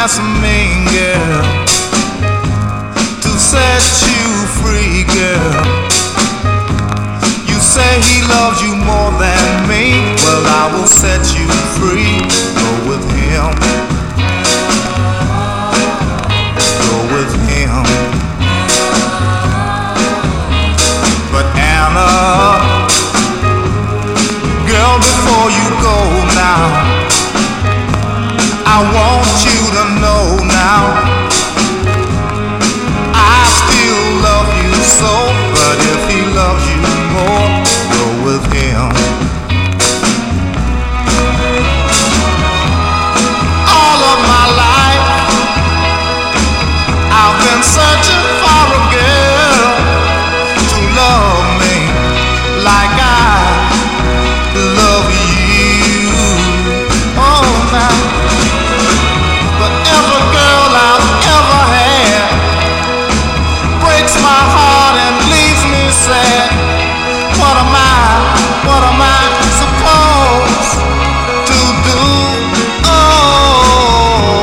As a mean girl to set you free, girl. You say he loves you more than me. Well, I will set you free. Go with him. Go with him. But Anna, girl, before you go now, I want you to know now, I still love you so. But if he loves you more, go with him. All of my life I've been searching for a girl to love me like I love you. Oh, now every girl I've ever had breaks my heart and leaves me sad. What am I supposed to do? Oh,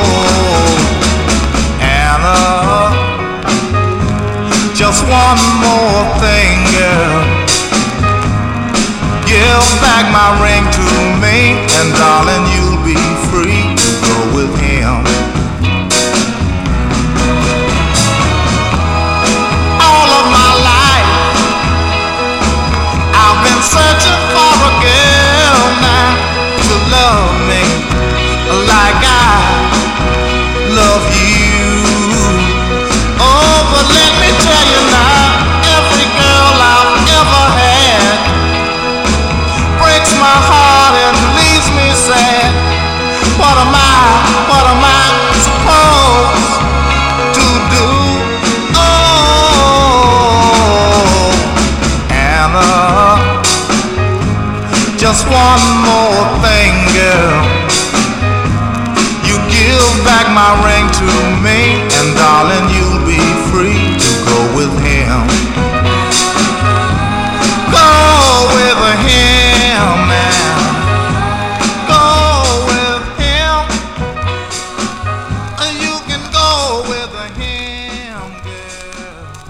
Anna, just one more thing, girl. Give back my ring to me, and darling, you'll be free to go with him. Searching for a girl now to love me like I love you. Oh, but let me tell you now, every girl I've ever had breaks my heart and leaves me sad. What am I supposed to do? Oh, Anna, just one more thing, girl. You give back my ring to me, and darling, you'll be free to go with him. Go with him now. Go with him. You can go with him, girl.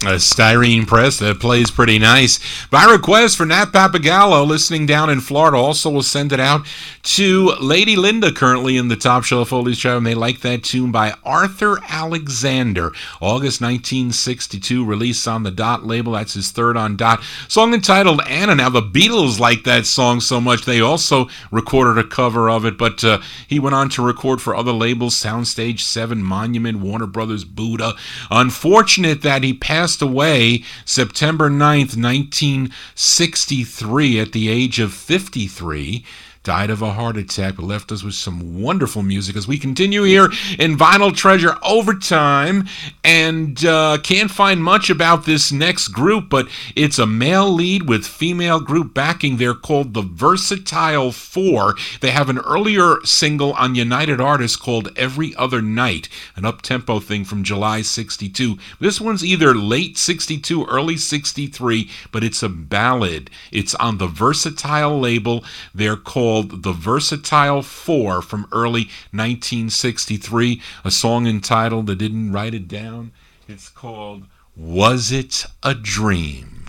A styrene press that plays pretty nice. By request for Nat Papagallo, listening down in Florida. Also will send it out to Lady Linda, currently in the Top Shelf Oldies chart, and they like that tune by Arthur Alexander. August 1962, released on the Dot label. That's his third on Dot. Song entitled Anna. Now, the Beatles like that song so much, they also recorded a cover of it, but he went on to record for other labels, Soundstage 7, Monument, Warner Brothers, Buddha. Unfortunate that he passed away September 9th, 1963, at the age of 53. died of a heart attack, but left us with some wonderful music as we continue here in Vinyltreasure Overtime. And can't find much about this next group, but it's a male lead with female group backing. They're called the Versatile Four. They have an earlier single on United Artists called Every Other Night, an up-tempo thing from July 62. This one's either late 62, early 63, but it's a ballad. It's on the Versatile label. They're called the Versatile Four from early 1963. A song entitled, I didn't write it down, it's called Was It a Dream?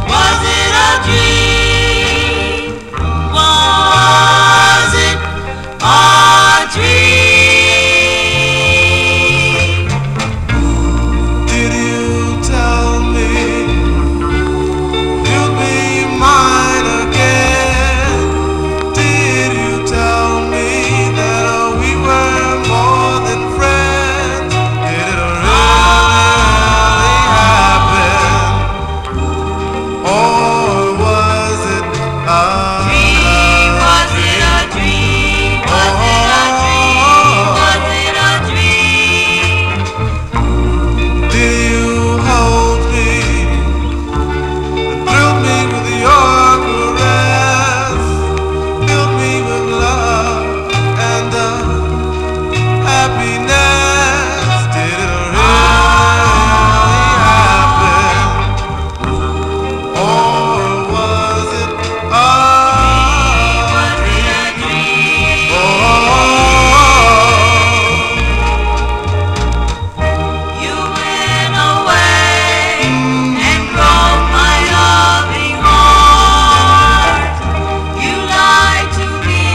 Was it a dream? Was it a dream? Did you tell me you'll be mine again? Did you tell me that we were more than friends? Did it really happen? Or was it a Dream? Was it a dream? Was it a dream? Was it a dream? Did you hold me and thrill me with your caress? Fill me with love and happiness. Did it really happen? Or was it a dream? Oh, You went away and broke my loving heart. You lied to me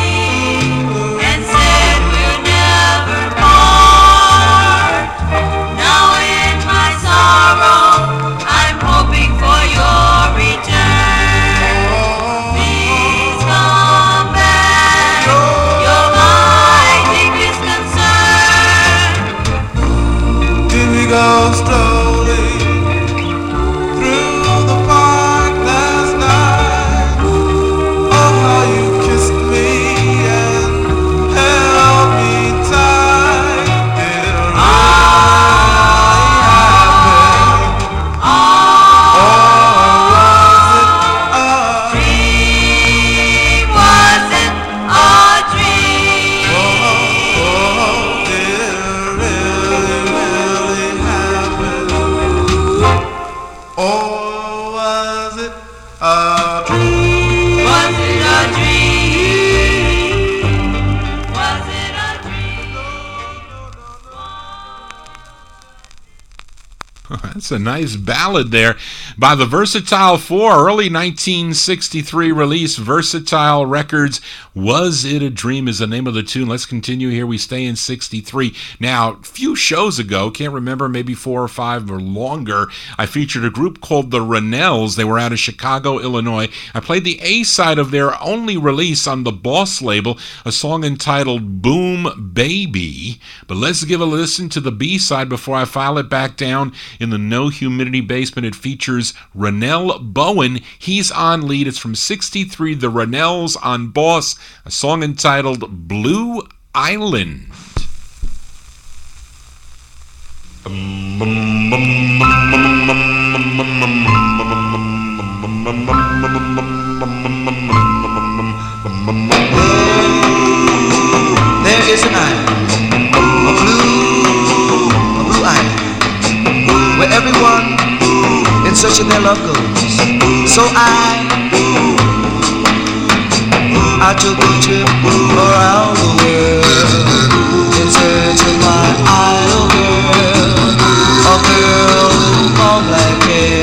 and said we'll never part. Now in my sorrow, I'm hoping for your return. Please come back. You're my deepest concern. did we go slowly through the park last night? Oh, how you kissed me and held me tight. Did it really happen? Or was it a Dream? Was it a dream? did it really happen? Or was it a dream? Was it a dream? Was it a dream? That's a nice ballad there by the Versatile Four, early 1963 release, Versatile Records. Was It a Dream is the name of the tune. Let's continue here. We stay in 63. Now, a few shows ago, can't remember, maybe 4 or 5 or longer, I featured a group called the Runnels. They were out of Chicago, Illinois. I played the A side of their only release on the Boss label, a song entitled Boom Baby. But let's give a listen to the B side before I file it back down in the No Humidity basement. It features Rennell Bowen. He's on lead. It's from 63, the Runnels on Boss, a song entitled Blue Island. There is an island, a blue island, where everyone in search of their love goes. So I took a trip around the world in search of my idol girl, a girl with long black hair,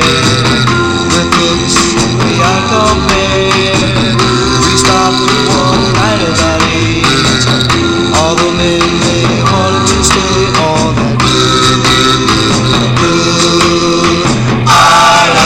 with looks beyond compare. We stopped one night about 8. All the men they wanted to stay on that blue island.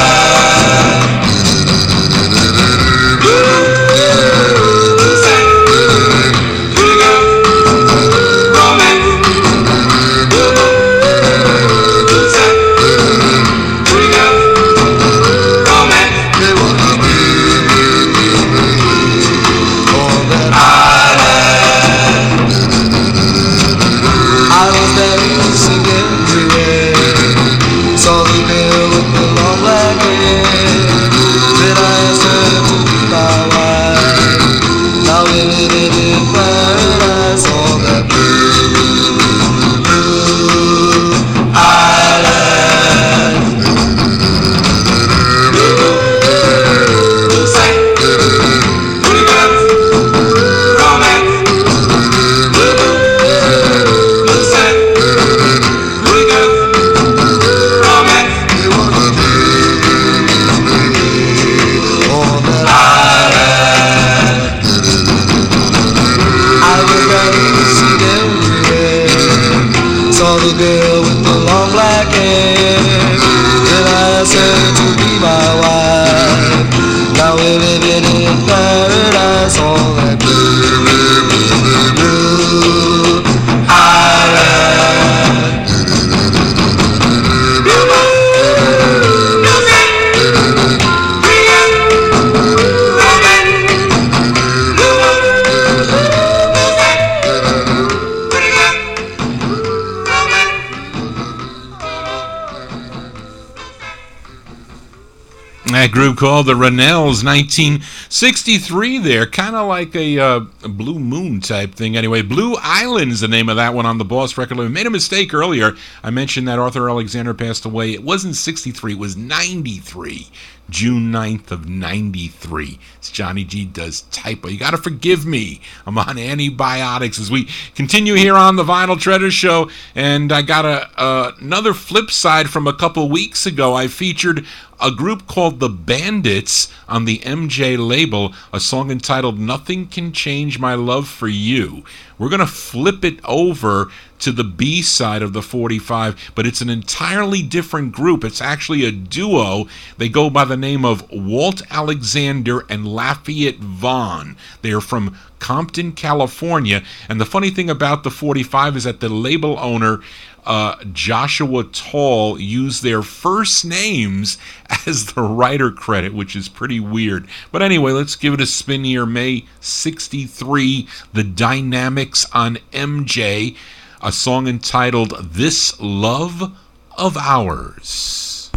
with the long black hair. Then I asked her to be my wife. Now we're living in paradise on that blue island. That group called the Runnels, 1963 there. Kind of like a Blue Moon type thing. Anyway, Blue Island's the name of that one on the Boss record label. Made a mistake earlier. I mentioned that Arthur Alexander passed away. It wasn't 63, it was 93. June 9th of 93. It's Johnny G does typo. You got to forgive me. I'm on antibiotics as we continue here on the Vinyl Treasure Show. And I got another flip side from a couple weeks ago. I featured a group called the Bandits on the MJ label, a song entitled Nothing Can Change My Love for You. We're going to flip it over to the B side of the 45, but it's an entirely different group. It's actually a duo. They go by the name of Walt Alexander and Lafayette Vaughn. They're from Compton, California, and the funny thing about the 45 is that the label owner, Joshua Tall, used their first names as the writer credit, which is pretty weird. But anyway, let's give it a spin here. May 63, the Dynamics on MJ, a song entitled This Love of Ours.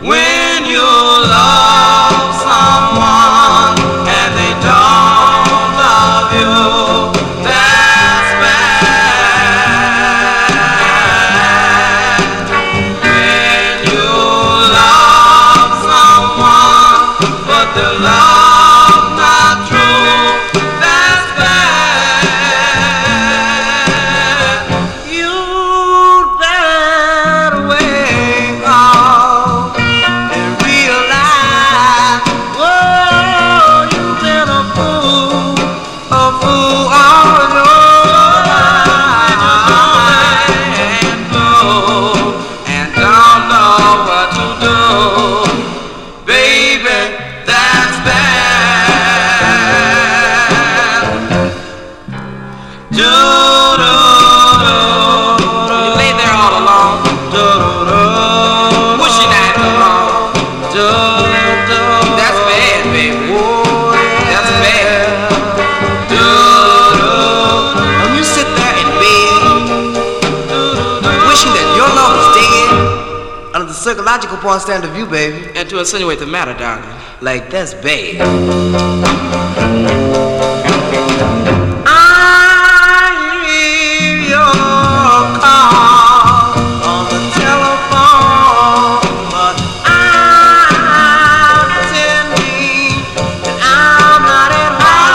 When you love someone and they don't love you, that's bad. When you love someone but the love not true, that's bad. You better wake up and realize, whoa, you've been a fool all your life, and fool, and don't know what to do. Baby, that's bad. Do-do-do. You lay there all alone. Do-do-do. Wishing that alone. Do-do. That's bad, baby. That's bad. Do-do. When you sit there in bed, wishing that your love was dead, under the psychological point stand of view, baby, and to insinuate the matter, darling, like that's bad. I hear your call on the telephone, but I'm pretending that I'm not at home.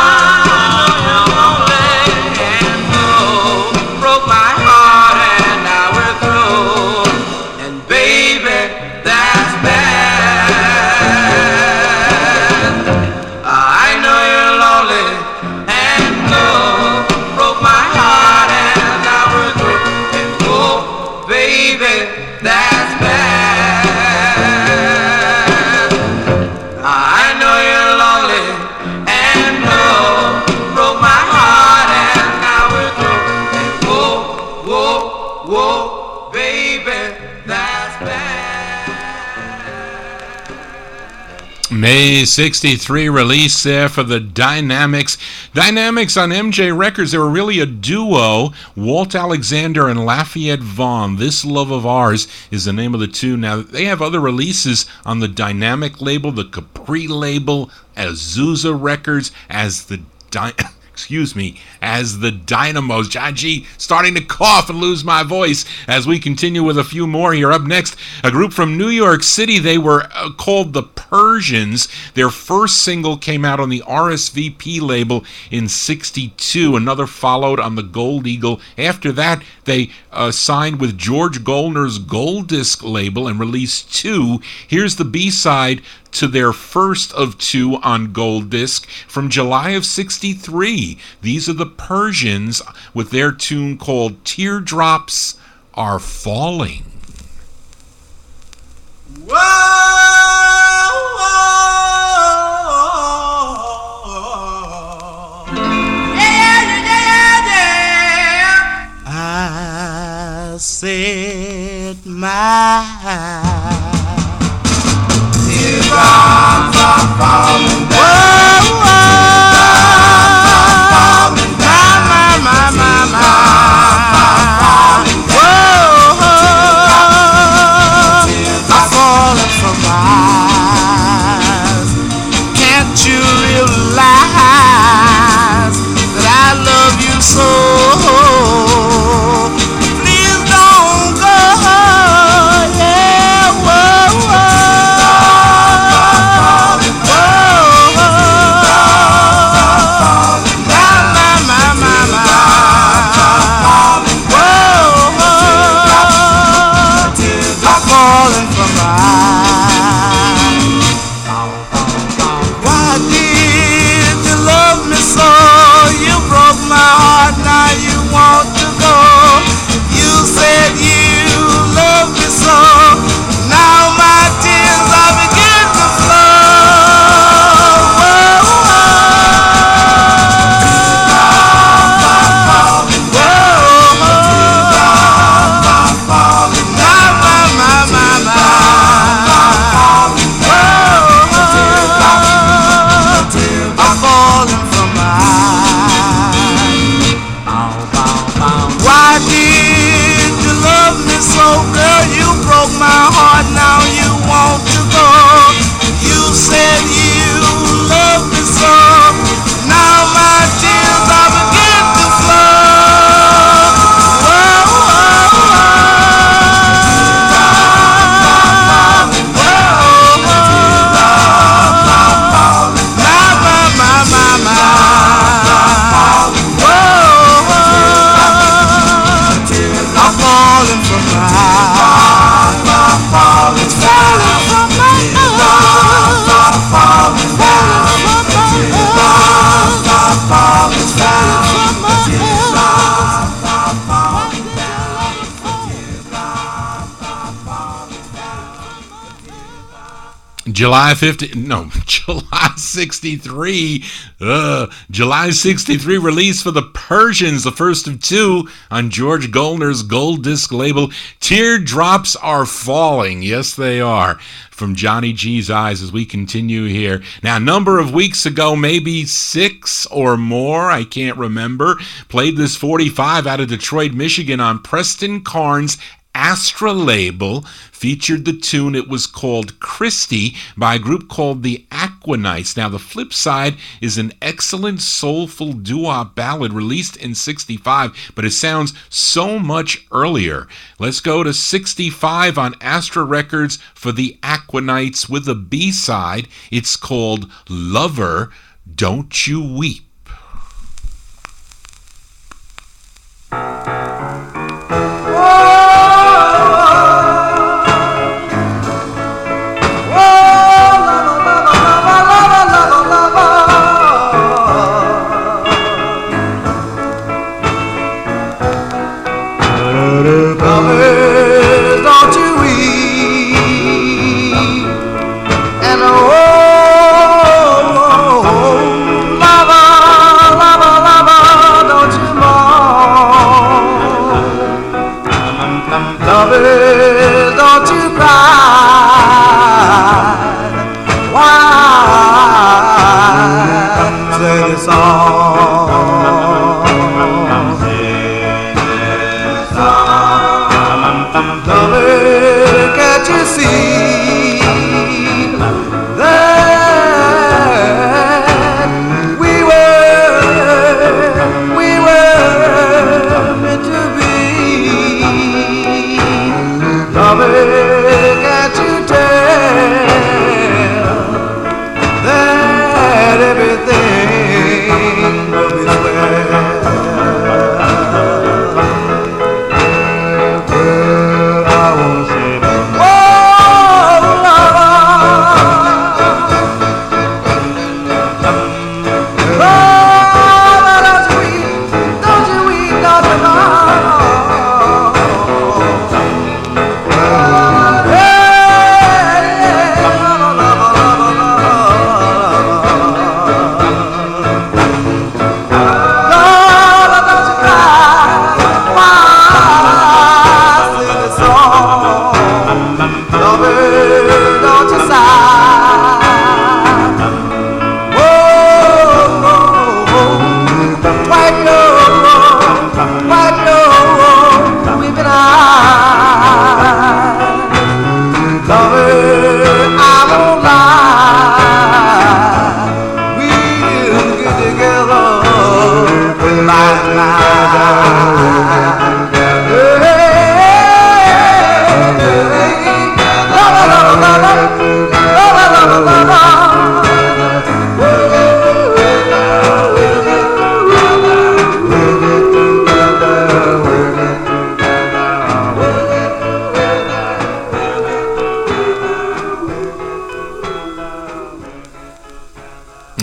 And broke my heart and now we're through. And baby, that's bad. I know you're lonely and broke my heart and now we're through. And oh, baby, that's bad. I know you're lonely and broke my heart and now we're through. And whoa, whoa, whoa, baby, that's bad. May 63 release there for the Dynamics. Dynamics on MJ Records, they were really a duo. Walt Alexander and Lafayette Vaughn. This Love of Ours is the name of the tune. Now, they have other releases on the Dynamic label, the Capri label, Azusa Records, as the as the Dynamos. John G starting to cough and lose my voice as we continue with a few more here. Up next, a group from New York City. They were called the Persians. Their first single came out on the RSVP label in 62. Another followed on the Gold Eagle. After that, they signed with George Goldner's Gold Disc label and released two. Here's the B-side to their first of two on gold disc from July of 63. These are the Persians with their tune called Teardrops Are Falling. I said my teardrops are falling down. I'm falling from my eyes. Can't you realize that I love you so? Please don't go. Yeah, whoa, falling from my eyes. Why did you love me so? You broke my heart, now you want to go. You said you love me so, now my tears are beginning to my heart, now you want to go. You said you love me so, now my tears are beginning to flow. I'm falling from my it's falling from my arms. Falling from my July 63. July 63 release for the Persians, the first of two on George Goldner's gold disc label. Teardrops Are Falling. Yes, they are. From Johnny G's Eyes as we continue here. Now, a number of weeks ago, maybe 6 or more, I can't remember, played this 45 out of Detroit, Michigan on Preston Carnes' Astra label, featured the tune. It was called Christie by a group called the Aqua Nights. Now, the flip side is an excellent soulful doo-wop ballad released in 65, but it sounds so much earlier. Let's go to 65 on Astra Records for the Aqua Nights with a B-side. It's called Lover, Don't You Weep. Don't you cry. Why sing this song? Lover, can't you see that we were meant to be? Can't you tell that everything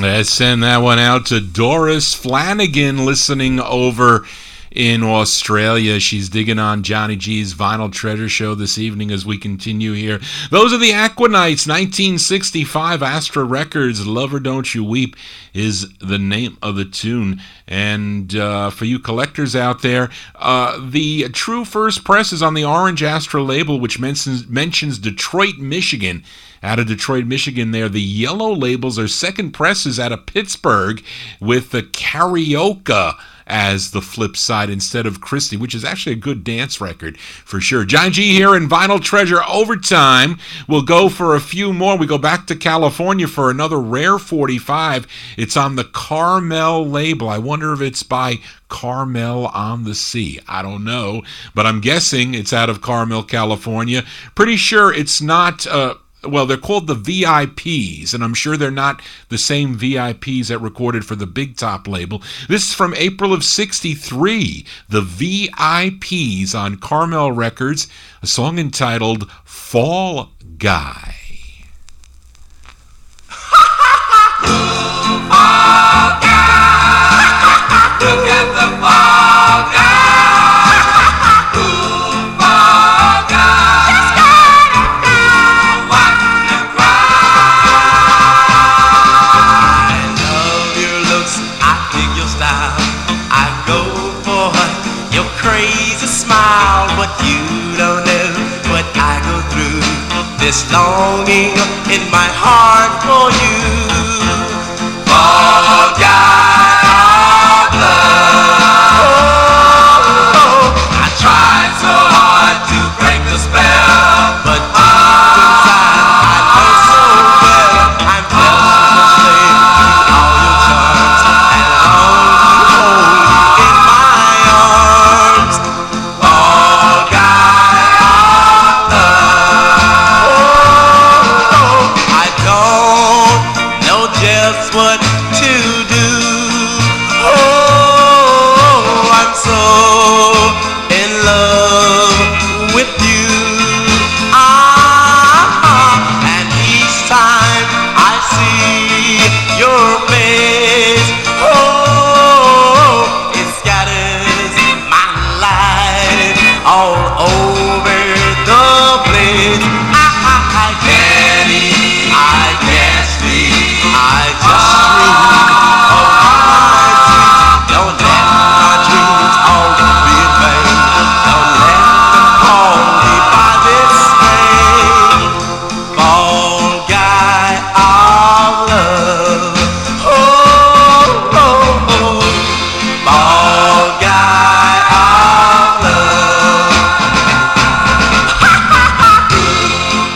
Let's send that one out to Doris Flanagan, listening over in Australia. She's digging on Johnny G's Vinyl Treasure Show this evening as we continue here. Those are the Aqua Nights, 1965, Astra Records. Lover Don't You Weep is the name of the tune. And for you collectors out there, the true first press is on the Orange Astra label, which mentions Detroit, Michigan. Out of Detroit, Michigan there. The yellow labels are second presses out of Pittsburgh with the Karaoke as the flip side instead of Christie, which is actually a good dance record for sure. John G here in Vinyl Treasure Overtime. We'll go for a few more. We go back to California for another rare 45. It's on the Carmel label. I wonder if it's by Carmel on the Sea. I don't know, but I'm guessing it's out of Carmel, California. Pretty sure it's not... well, they're called the VIPs, and I'm sure they're not the same VIPs that recorded for the Big Top label. This is from April of 63, the VIPs on Carmel Records, a song entitled Fall Guy. Fall guy, look at the fall guy. But you don't know what I go through. This longing in my heart for you. Fall guy of love. I tried so hard to break the spell, but deep inside I know so well I'm destined to slay all your charms and long to hold you in my arms. What to do? Oh, I'm so in love with you. And each time I see your face, oh, it scatters my life all over the place. I can't eat, I can't sleep. I just dream of my dreams. Don't let my dreams all be in vain. Don't let them call me by this name. Fall guy of love. Oh, oh, oh. Fall guy of love.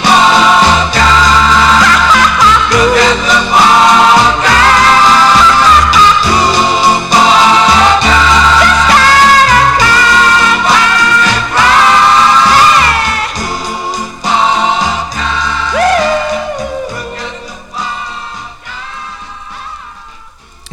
Fall guy. Look at the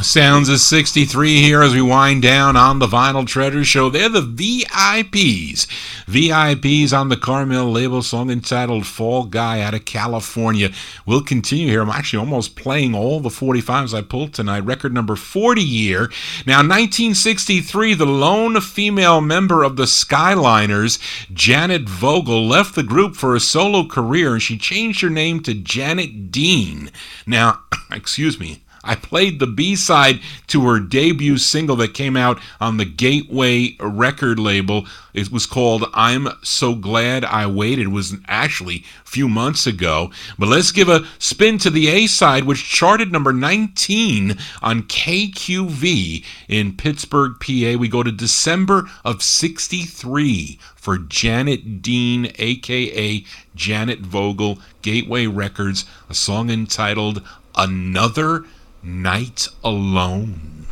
Sounds of 63 here as we wind down on the Vinyl Treasure Show. They're the VIPs. VIPs on the Carmel label, song entitled Fall Guy out of California. We'll continue here. I'm actually almost playing all the 45s I pulled tonight. Record number 40 here. Now, 1963, the lone female member of the Skyliners, Janet Vogel, left the group for a solo career, and she changed her name to Janet Dean. Now, excuse me. I played the B-side to her debut single that came out on the Gateway record label. It was called I'm So Glad I Waited. It was actually a few months ago. But let's give a spin to the A-side, which charted number 19 on KQV in Pittsburgh, PA. We go to December of 63 for Janet Dean, a.k.a. Janet Vogel, Gateway Records, a song entitled Another Night Alone.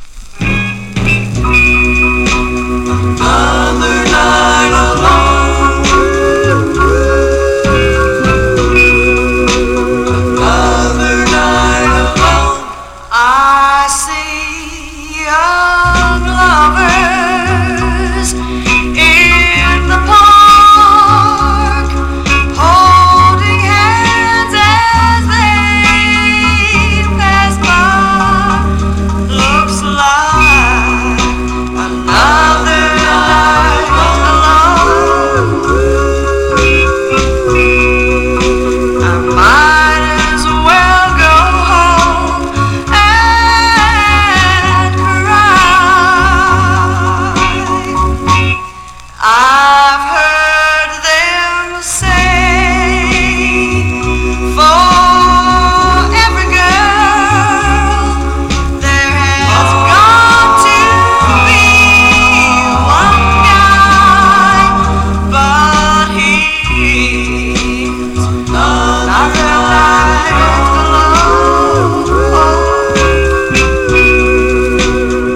Another night alone. Another night alone. I see young lovers in the park, holding hands as they pass by. Looks like another night alone. I might as well go home and cry. I've heard them say, for every girl there has got to be one guy, but he's not real life alone.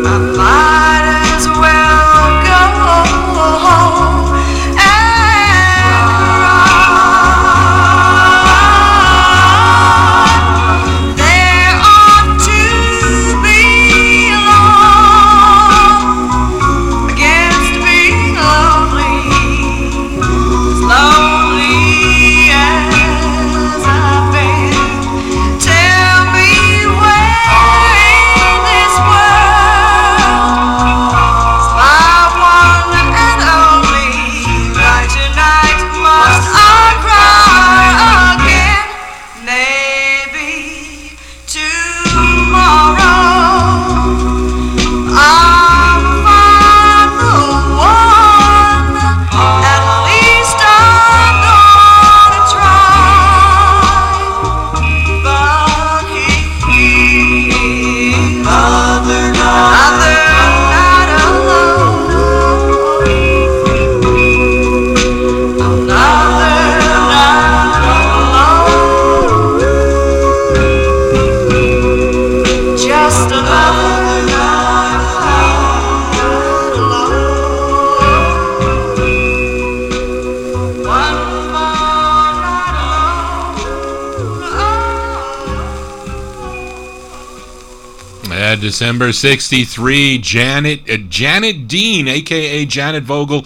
I might as well go home and cry. There ought to be law against being lonely, as lonely as I've been. Tell me where in this world is my one and only. Right tonight must I cry again? Maybe tomorrow I'll find the one. At least I'm gonna try. But he's another night alone. Another night alone. Just another night alone. One more night alone. December 63, Janet Dean, a.k.a. Janet Vogel,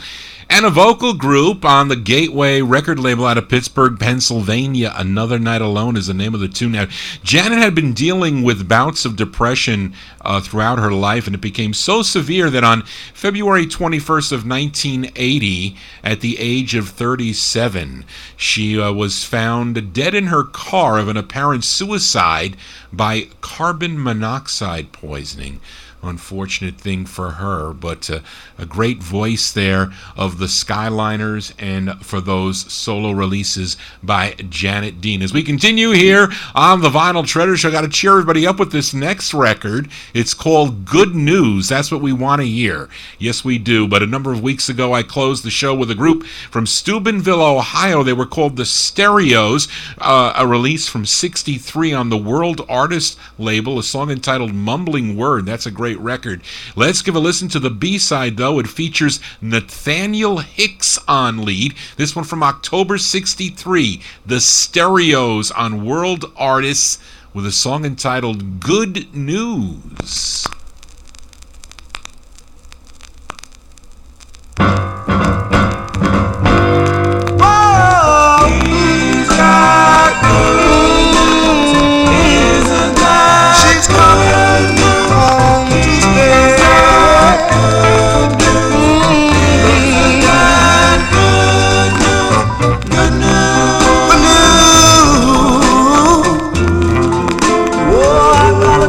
and a vocal group on the Gateway record label out of Pittsburgh, Pennsylvania. Another Night Alone is the name of the tune. Now, Janet had been dealing with bouts of depression throughout her life, and it became so severe that on February 21st of 1980, at the age of 37, she was found dead in her car of an apparent suicide by carbon monoxide poisoning. Unfortunate thing for her, but a great voice there of the Skyliners and for those solo releases by Janet Dean. As we continue here on the Vinyl Treasure Show, I got to cheer everybody up with this next record. It's called Good News. That's what we want to hear. Yes, we do. But a number of weeks ago, I closed the show with a group from Steubenville, Ohio. They were called the Stereos, a release from '63 on the World Artist label, a song entitled Mumbling Word. That's a great record. Let's give a listen to the B-side, though. It features Nathaniel Hicks on lead. This one from October '63, the Stereos on World Artists with a song entitled Good News.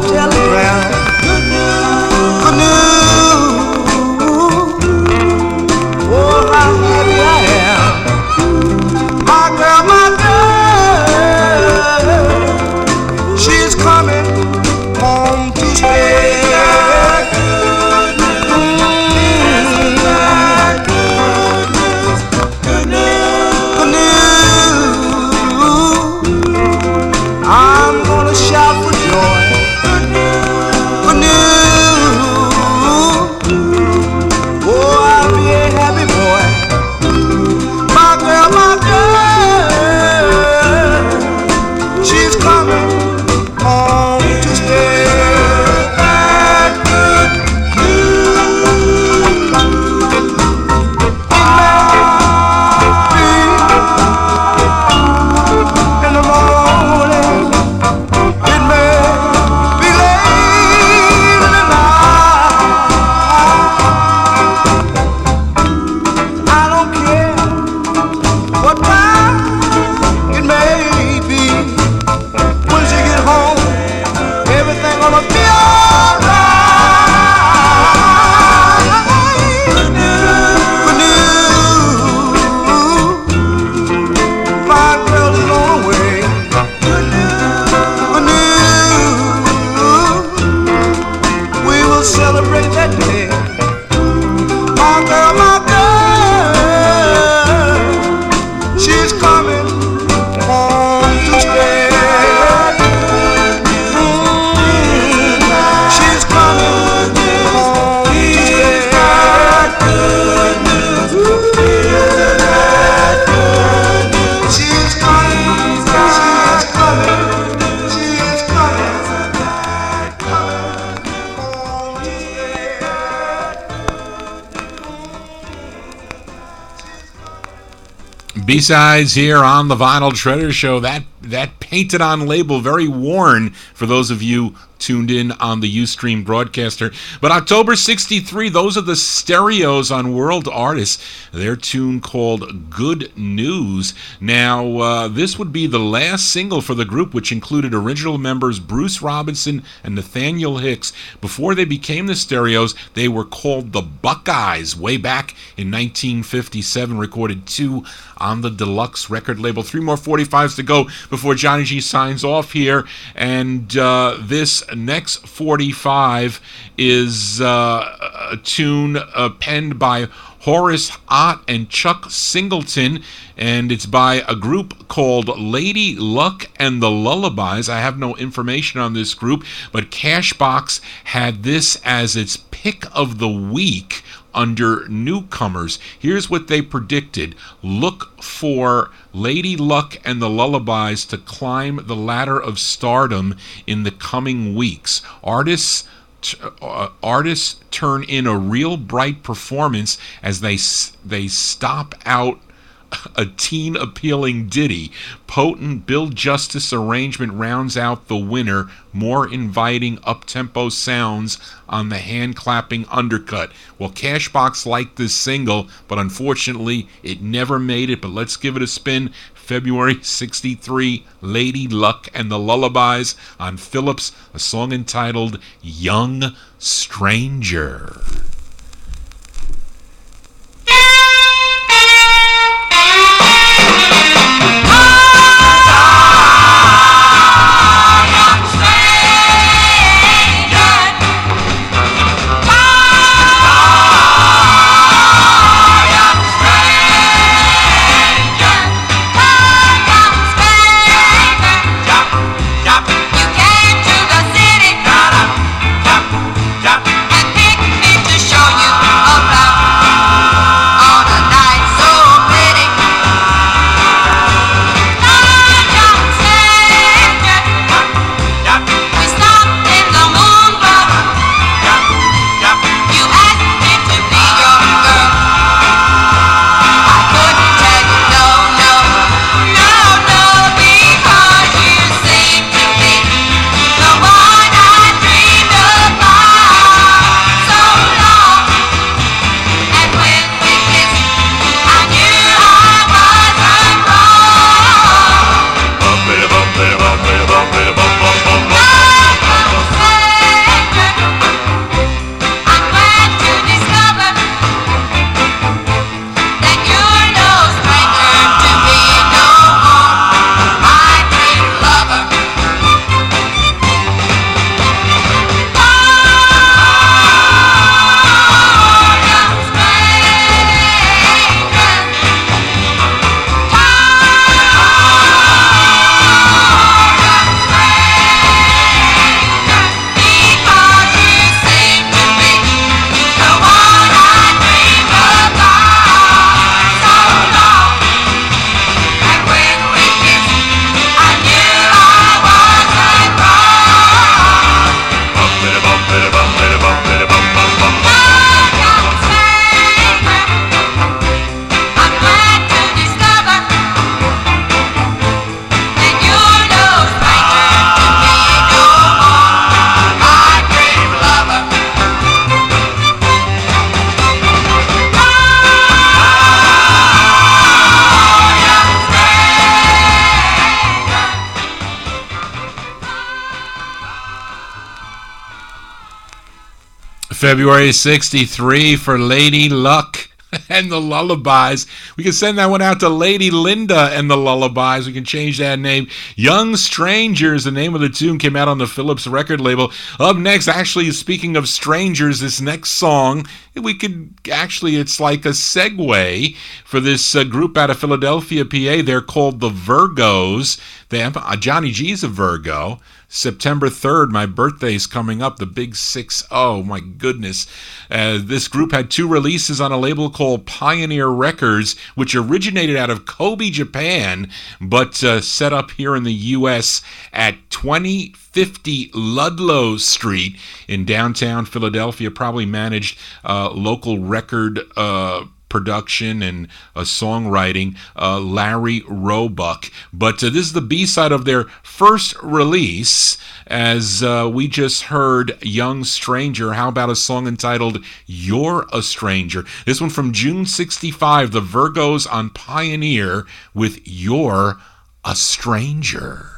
Telegram. B-sides here on the Vinyl Treasure Show. That painted on label, very worn for those of you tuned in on the Ustream broadcaster. But October 63, those are the Stereos on World Artists. Their tune called Good News. Now, this would be the last single for the group, which included original members Bruce Robinson and Nathaniel Hicks. Before they became the Stereos, they were called the Buckeyes way back in 1957, recorded 2 on the Deluxe record label. 3 more 45s to go before Johnny G signs off here. And this next 45 is a tune penned by Horace Ott and Chuck Singleton, and it's by a group called Lady Luck and the Lullabies. I have no information on this group, but Cashbox had this as its pick of the week under newcomers. Here's what they predicted. Look for Lady Luck and the Lullabies to climb the ladder of stardom in the coming weeks. Artists turn in a real bright performance as they stop out a teen-appealing ditty. Potent Bill Justice arrangement rounds out the winner. More inviting up-tempo sounds on the hand-clapping undercut. Well, Cashbox liked this single, but unfortunately it never made it. But let's give it a spin. February 63, Lady Luck and the Lullabies on Philips, a song entitled Young Stranger. February 63 for Lady Luck and the Lullabies. We can send that one out to Lady Linda and the Lullabies. We can change that name. Young Strangers, the name of the tune, came out on the Philips record label. Up next, actually, speaking of strangers, this next song, it's like a segue for this group out of Philadelphia, PA. They're called the Virgos. Johnny G's a Virgo. September 3rd, my birthday's coming up, the big 6-0, my goodness. This group had 2 releases on a label called Pioneer Records, which originated out of Kobe, Japan, but set up here in the U.S. at 2050 Ludlow Street in downtown Philadelphia. Probably managed local record production and songwriting, Larry Roebuck. But this is the B-side of their first release, as we just heard Young Stranger. How about a song entitled You're a Stranger? This one from June 65, the Virgos on Pioneer with You're a Stranger.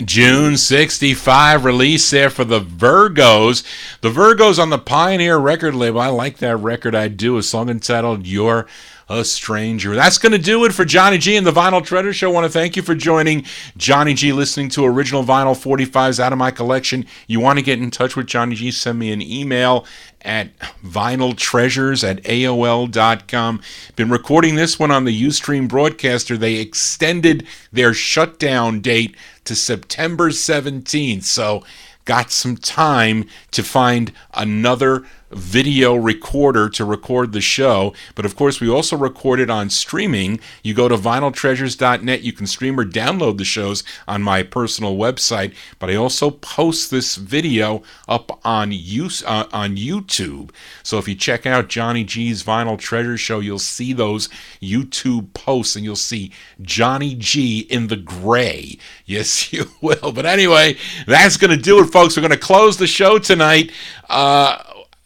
June 65 release there for the Virgos. The Virgos on the Pioneer record label. I like that record. I do. A song entitled You're a Stranger. That's going to do it for Johnny G and the Vinyl Treasure Show. I want to thank you for joining Johnny G, listening to original vinyl 45s out of my collection. You want to get in touch with Johnny G, send me an email at vinyltreasures@aol.com. Been recording this one on the Ustream broadcaster. They extended their shutdown date to September 17th, so got some time to find another video recorder to record the show. But of course, we also record it on streaming. You go to vinyltreasures.net. You can stream or download the shows on my personal website. But I also post this video up on YouTube. So if you check out Johnny G's Vinyl Treasure Show, you'll see those YouTube posts, and you'll see Johnny G in the gray. Yes, you will. But anyway, that's going to do it, folks. We're going to close the show tonight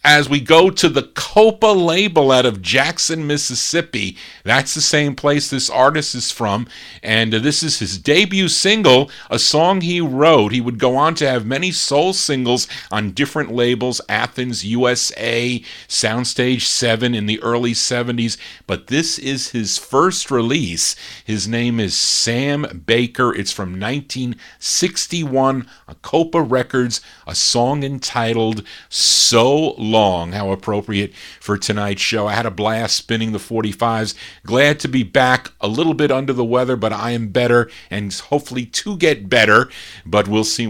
as we go to the Copa label out of Jackson, Mississippi. That's the same place this artist is from, and this is his debut single, a song he wrote. He would go on to have many soul singles on different labels, Athens, USA, Soundstage 7 in the early 70s, but this is his first release. His name is Sam Baker. It's from 1961, on Copa Records, a song entitled So Long. How appropriate for tonight's show. I had a blast spinning the 45s. Glad to be back. A little bit under the weather, but I am better, and hopefully to get better. But we'll see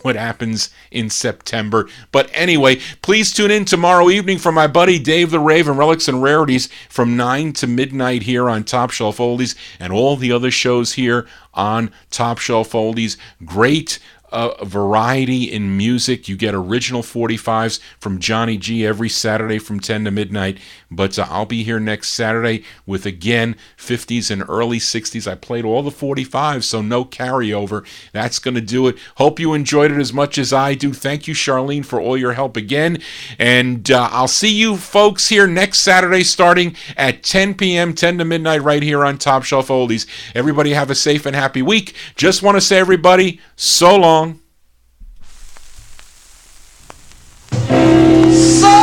what happens in September. But anyway, please tune in tomorrow evening for my buddy Dave the Raven, Relics and Rarities, from 9 to midnight here on Top Shelf Oldies, and all the other shows here on Top Shelf Oldies. Great a variety in music. You get original 45s from Johnny G every Saturday from 10 to midnight. But I'll be here next Saturday with, again, 50s and early 60s. I played all the 45s, so no carryover. That's going to do it. Hope you enjoyed it as much as I do. Thank you, Charlene, for all your help again. And I'll see you folks here next Saturday starting at 10 p.m., 10 to midnight, right here on Top Shelf Oldies. Everybody have a safe and happy week. Just want to say, everybody, so long. So